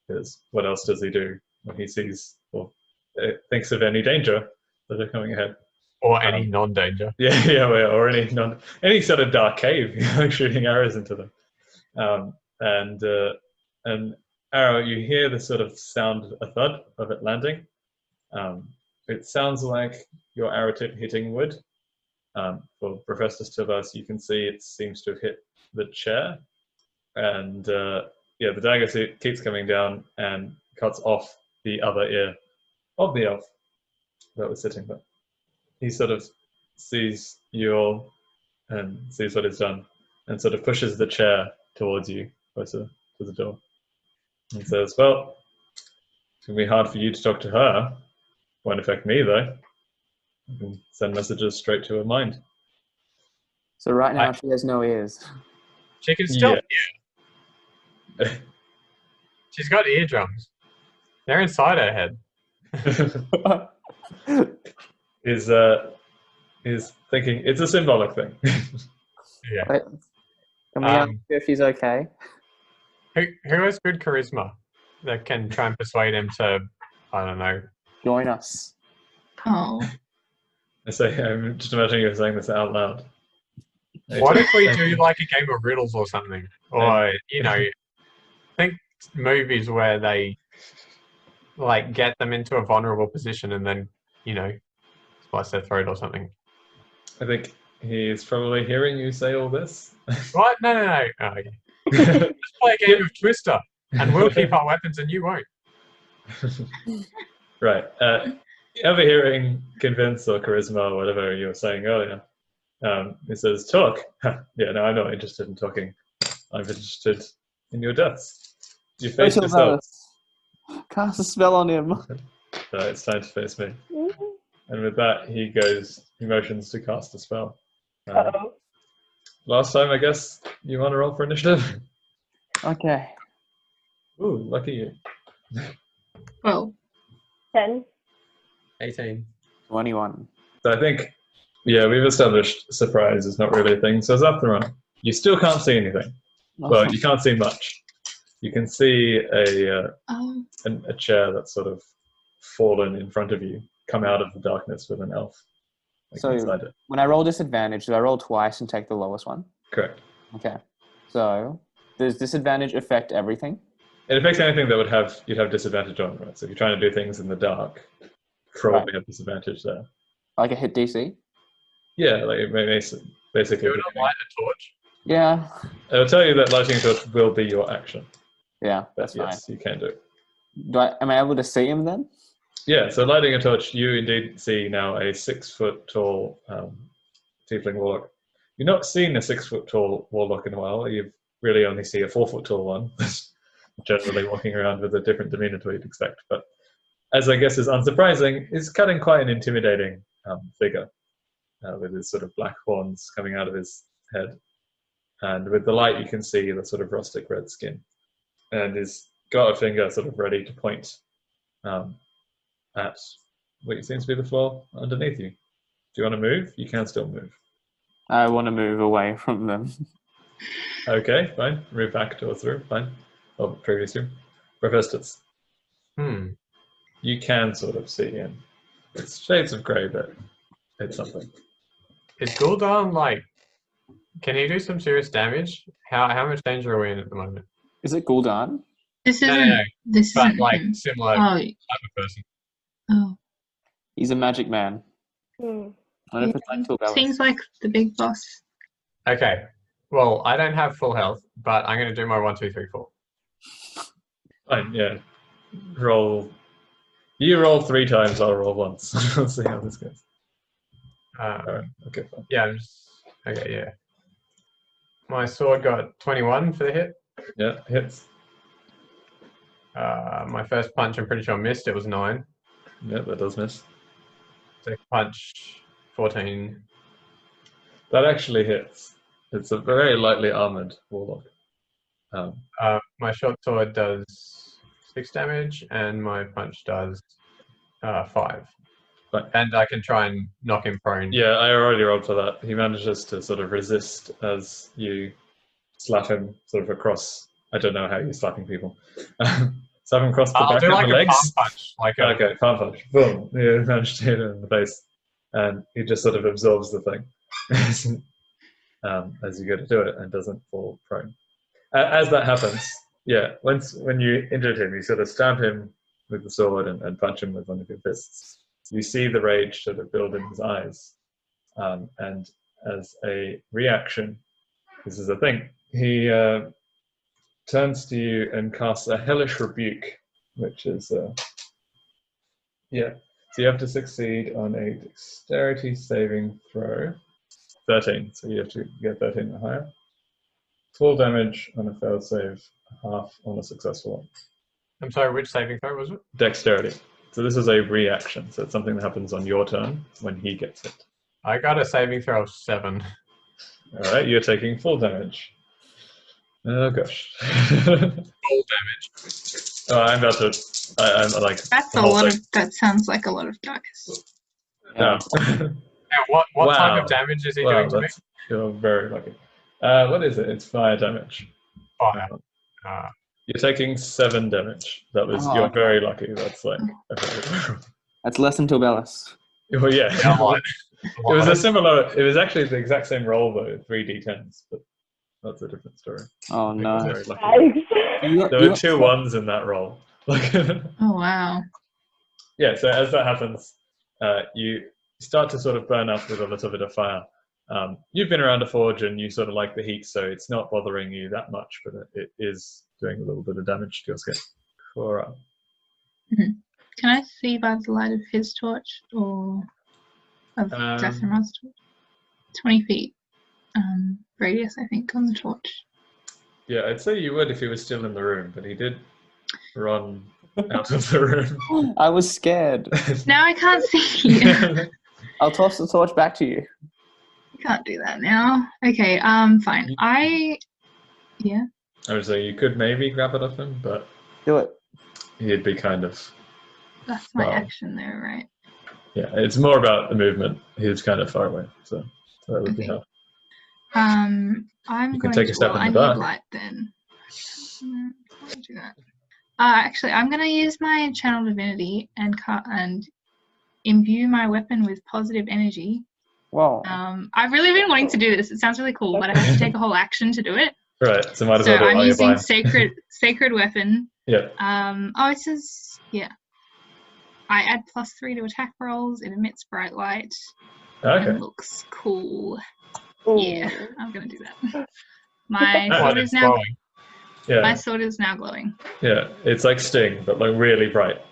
because what else does he do when he sees or thinks of any danger that are coming ahead? Or any non-danger? Yeah, or any sort of dark cave, shooting arrows into them. And an arrow, you hear the sort of sound, a thud of it landing. It sounds like your arrow tip hitting wood. For Professor Tivalis, you can see it seems to have hit the chair. And the dagger keeps coming down and cuts off the other ear of the elf that was sitting there. He sort of sees you all and sees what is done and sort of pushes the chair towards you, closer to the door, and says, "Well, it's going to be hard for you to talk to her. Won't affect me, though. You can send messages straight to her mind." So right now she has no ears. She can still Yeah. hear. She's got eardrums. They're inside her head. Is thinking it's a symbolic thing. Yeah. Wait, can we ask if he's okay? Who has good charisma that can try and persuade him to, I don't know. Join us. Oh, I say, I'm just imagining you saying this out loud. What if we do like a game of riddles or something? Or, think movies where they like get them into a vulnerable position and then, splice their throat or something. I think he's probably hearing you say all this. What? No. Oh, okay. Let's play a game of Twister, and we'll keep our weapons, and you won't. Right. Overhearing convince or charisma or whatever you were saying earlier. He says, talk. Yeah, no, I'm not interested in talking. I'm interested in your deaths. You face Till yourself. Bellis. Cast a spell on him. So it's time to face me. And with that, he motions to cast a spell. Uh-oh. Last time, I guess, you want to roll for initiative? Okay. Ooh, lucky you. 12. 10. 18. 21. So I think, yeah, we've established surprise is not really a thing. So it's up the run. You still can't see anything. Well, you can't see much. You can see a chair that's sort of fallen in front of you, come out of the darkness with an elf. So inside it. when I roll disadvantage, do I roll twice and take the lowest one? Correct. Okay. So does disadvantage affect everything? It affects anything that you'd have disadvantage on, right? So if you're trying to do things in the dark, probably have disadvantage there. Like a hit DC? Yeah, like it basically. You want to light a torch? Yeah. It'll tell you that lighting a torch will be your action. Yeah, But that's yes, you can do it. fine. Am I able to see him then? Yeah, so lighting a torch, you indeed see now a 6-foot-tall tiefling warlock. You've not seen a 6-foot-tall warlock in a while. You really only see a 4-foot-tall one, generally walking around with a different demeanor to what you'd expect. But as I guess is unsurprising, is cutting quite an intimidating figure with his sort of black horns coming out of his head. And with the light, you can see the sort of rustic red skin. And he's got a finger sort of ready to point at what seems to be the floor underneath you. Do you want to move? You can still move. I want to move away from them. Okay, fine. Move back towards the room. Fine. Or previous room. Professors. You can sort of see him. It's shades of grey, but it's something. Is Gul'dan like? Can he do some serious damage? How much danger are we in at the moment? Is it Gul'dan? This isn't. No. This But isn't like him. similar Oh. type of person. Oh. He's a magic man. Hmm. I don't pretend to Bellis. Seems like the big boss. Okay. Well, I don't have full health, but I'm going to do my 1, 2, 3, 4. Fine, yeah. Roll. You roll 3 times, I'll roll once. Let's see how this goes. Alright, okay, fine. Yeah. Okay. Yeah. My sword got 21 for the hit. Yeah, hits. My first punch, I'm pretty sure missed. It was 9. Yeah, that does miss. Second punch, 14. That actually hits. It's a very lightly armored warlock. My short sword does 6 damage, and my punch does 5. Right. And I can try and knock him prone. Yeah, I already rolled for that. He manages to sort of resist as you slap him sort of across. I don't know how you're slapping people. Slap him across the I'll back do of like the a legs. palm punch. Okay, palm punch. Boom. You managed to hit him in the face. And he just sort of absorbs the thing as you go to do it and doesn't fall prone. As that happens, yeah, when you injured him, you sort of stab him with the sword and punch him with one of your fists. You see the rage sort of build in his eyes. And as a reaction, this is a thing, he turns to you and casts a hellish rebuke, which is, yeah. So you have to succeed on a dexterity saving throw. 13, so you have to get 13 or higher. Full damage on a failed save, half on a successful one. I'm sorry, which saving throw was it? Dexterity. So this is a reaction, so it's something that happens on your turn when he gets it. I got a saving throw of 7. Alright, you're taking full damage. Oh gosh. Full damage. Oh, I'm about to... I'm like... That's a lot of. That sounds like a lot of dice. No. Now, what type of damage is he doing to me? You're very lucky. What is it? It's fire damage. Fire. You're taking 7 damage. You're very lucky. That's like... That's less than Tobellis. Well, yeah. It It was actually the exact same roll though, 3d10s, but that's a different story. Oh no. Very lucky. Yikes. There were 2 1s in that roll. Oh wow. Yeah, so as that happens, you start to sort of burn up with a little bit of fire, You've been around a forge and you sort of like the heat, so it's not bothering you that much, but it is doing a little bit of damage to your skin. Cora. Can I see by the light of his torch or of Zathamar's torch? 20 feet radius, I think, on the torch. Yeah, I'd say you would if he was still in the room, but he did run out of the room. I was scared. Now I can't see you. I'll toss the torch back to you. You can't do that now. Okay, fine. Yeah. I would say you could maybe grab it off him, but Do it. he'd be kind of... That's my Well, action there, right? Yeah, it's more about the movement. He's kind of far away, so that would be Okay. hard. I'm You going can take a to. step Well, in I the need dark. light then. Can't do that. Actually, I'm going to use my channel divinity and imbue my weapon with positive energy. Whoa. I've really been wanting to do this. It sounds really cool, but I have to take a whole action to do it. Right, so might as So well do it I'm while you're using blind. sacred weapon. Yeah. Oh, it says I add +3 to attack rolls. It emits bright light. Okay. And looks cool. Ooh. Yeah, I'm gonna do that. My That sword One is is now. glowing. Yeah, My sword is now glowing. yeah. It's like Sting, but like really bright.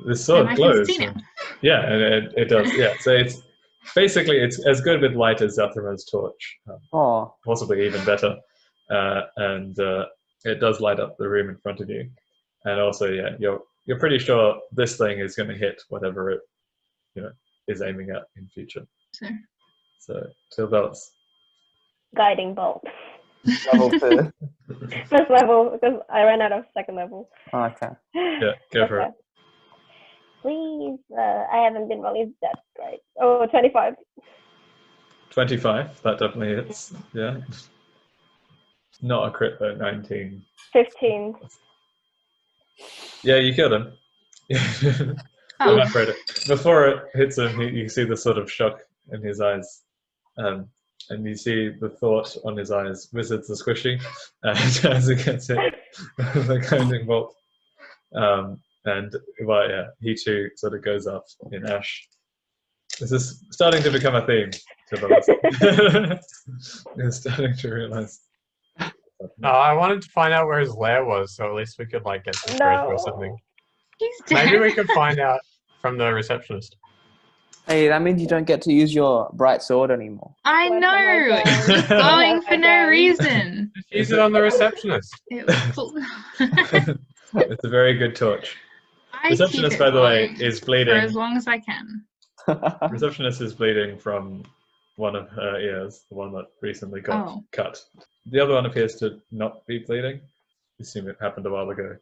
This sword And I can glows. see now. Yeah, and it does. Yeah, so it's basically it's as good with light as Zathamar's torch, Oh. possibly even better. And it does light up the room in front of you. And also, yeah, you're pretty sure this thing is going to hit whatever it is aiming at in future. So So belts. Guiding bolt. Level 2. First level, because I ran out of second level. Okay. Yeah, go for it. Please, I haven't been released that right. Oh, 25. 25. That definitely hits. Yeah. Not a crit though. 19. 15. Yeah, you killed him. Oh. Evaporated. Before it hits him, you see the sort of shock in his eyes, and you see the thought on his eyes. Wizards are squishy, as it gets hit with the guiding bolt. And well, yeah, he too sort of goes up in ash. This is starting to become a theme. To be honest. You're starting to realize. No, I wanted to find out where his lair was, so at least we could like get some treasure or something. He's dead. Maybe we could find out from the receptionist. Hey, that means you don't get to use your bright sword anymore. I What know. am I It's doing? just glowing for no Again. reason. Just use it on the receptionist. It was cool. It's a very good torch. I Receptionist, keep it by the way, glowing is for bleeding. as long as I can. Receptionist is bleeding from one of her ears, the one that recently got Oh. cut. The other one appears to not be bleeding. I assume it happened a while ago,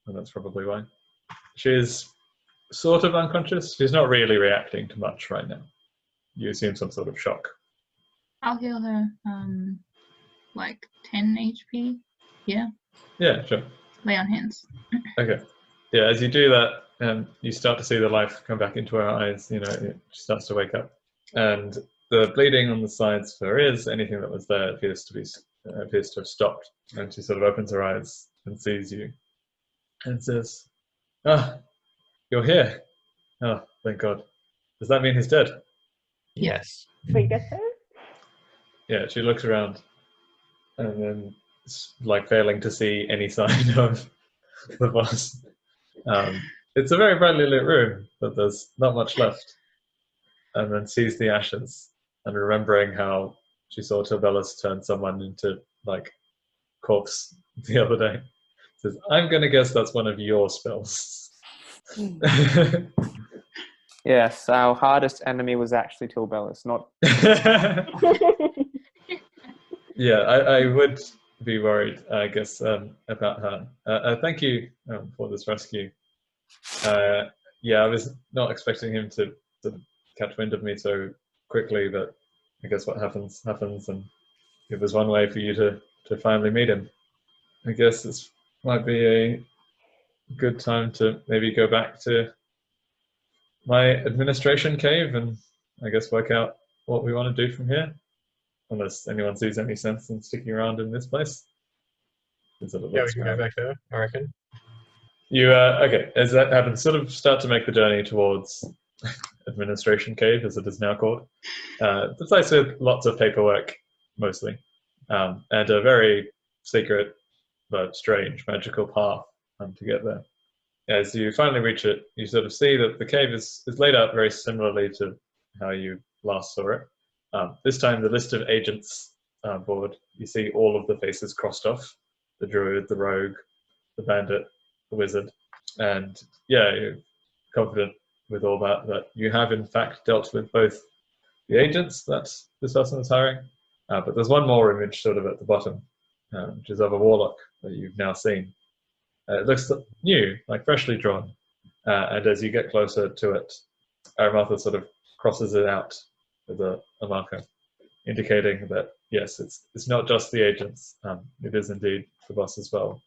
and that's probably why. She's sort of unconscious. She's not really reacting to much right now. You assume some sort of shock. I'll heal her. Like 10 HP. Yeah. Yeah, sure. Lay on hands. Okay. Yeah, as you do that, you start to see the life come back into her eyes. It starts to wake up, and the bleeding on the sides of her ears, anything that was there, appears to have stopped. And she sort of opens her eyes and sees you, and says, "Ah, you're here. Oh, thank God. Does that mean he's dead?" Yes. Fregaster? Yeah, she looks around, and then like failing to see any sign of the boss. It's a very brightly lit room, but there's not much left. And then sees the ashes, and remembering how she saw Tibellus turn someone into like corpse the other day, says, "I'm gonna guess that's one of your spells." Yes, our hardest enemy was actually Tilbellus, not... Yeah, I would be worried, I guess, about her. Thank you for this rescue. Yeah, I was not expecting him to catch wind of me so quickly, but I guess what happens, and it was one way for you to finally meet him. I guess this might be a good time to maybe go back to my administration cave and I guess work out what we want to do from here. Unless anyone sees any sense in sticking around in this place. Yeah, we can go back there, I reckon. You, okay, as that happens, sort of start to make the journey towards administration cave, as it is now called. It's a place with lots of paperwork, mostly, and a very secret but strange magical path to get there. As you finally reach it, you sort of see that the cave is laid out very similarly to how you last saw it. This time, the list of agents board, you see all of the faces crossed off: the druid, the rogue, the bandit, the wizard. And yeah, you're confident with all that you have in fact dealt with both the agents that this person is hiring, but there's one more image sort of at the bottom, which is of a warlock that you've now seen. It looks new, like freshly drawn, and as you get closer to it, Aramatha sort of crosses it out with a marker, indicating that yes, it's not just the agents, it is indeed the boss as well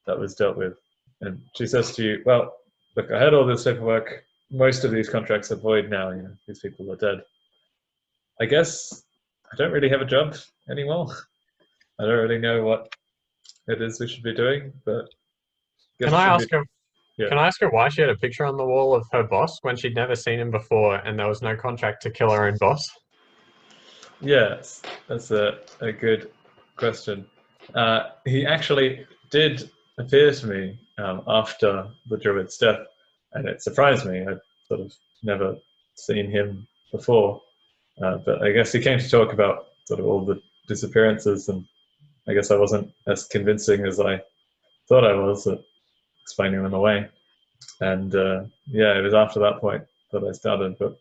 that was dealt with. And she says to you, well, look, I had all this paperwork. Most of these contracts are void now. You know, these people are dead. I guess I don't really have a job anymore. I don't really know what it is we should be doing, but Can I ask her? Yeah. Can I ask her why she had a picture on the wall of her boss when she'd never seen him before, and there was no contract to kill her own boss? Yes, that's a good question. He actually did appear to me after the druid's death, and it surprised me. I'd sort of never seen him before, but I guess he came to talk about sort of all the disappearances, and I guess I wasn't as convincing as I thought I was at explaining them away. And yeah, it was after that point that I started, but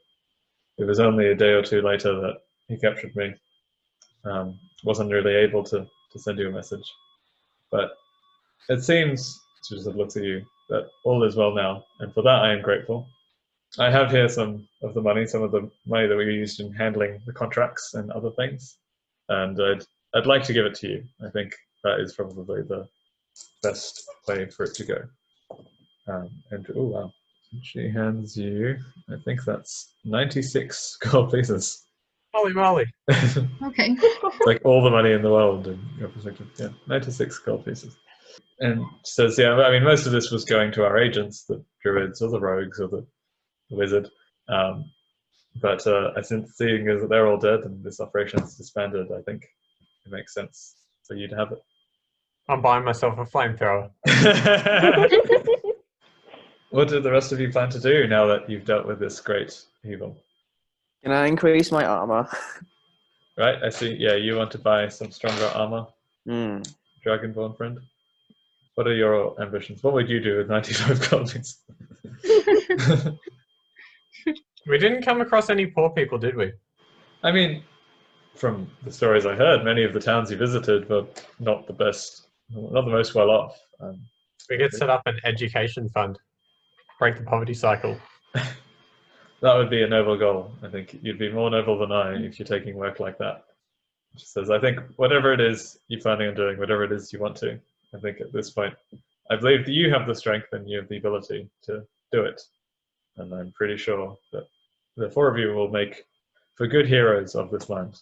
it was only a day or two later that he captured me. Wasn't really able to send you a message, but it seems, she just looks at you, that all is well now, and for that I am grateful. I have here some of the money that we used in handling the contracts and other things, and I'd like to give it to you. I think that is probably the best way for it to go. And oh wow, she hands you, I think that's 96 gold pieces. Holy moly! Okay. Like all the money in the world in your perspective. Yeah, 96 gold pieces. And says, yeah, I mean, most of this was going to our agents, the druids or the rogues or the wizard. But I think seeing as they're all dead and this operation is disbanded, I think it makes sense for you to have it. I'm buying myself a flamethrower. What do the rest of you plan to do now that you've dealt with this great evil? Can I increase my armor? Right, I see. Yeah, you want to buy some stronger armor, Dragonborn friend. What are your ambitions? What would you do with 95 gold pieces? We didn't come across any poor people, did we? I mean, from the stories I heard, many of the towns you visited were not the best, not the most well off. We could set up an education fund, break the poverty cycle. That would be a noble goal. I think you'd be more noble than I if you're taking work like that. She says, I think whatever it is you're planning on doing, whatever it is you want to, I think at this point, I believe that you have the strength and you have the ability to do it. And I'm pretty sure that the four of you will make for good heroes of this land.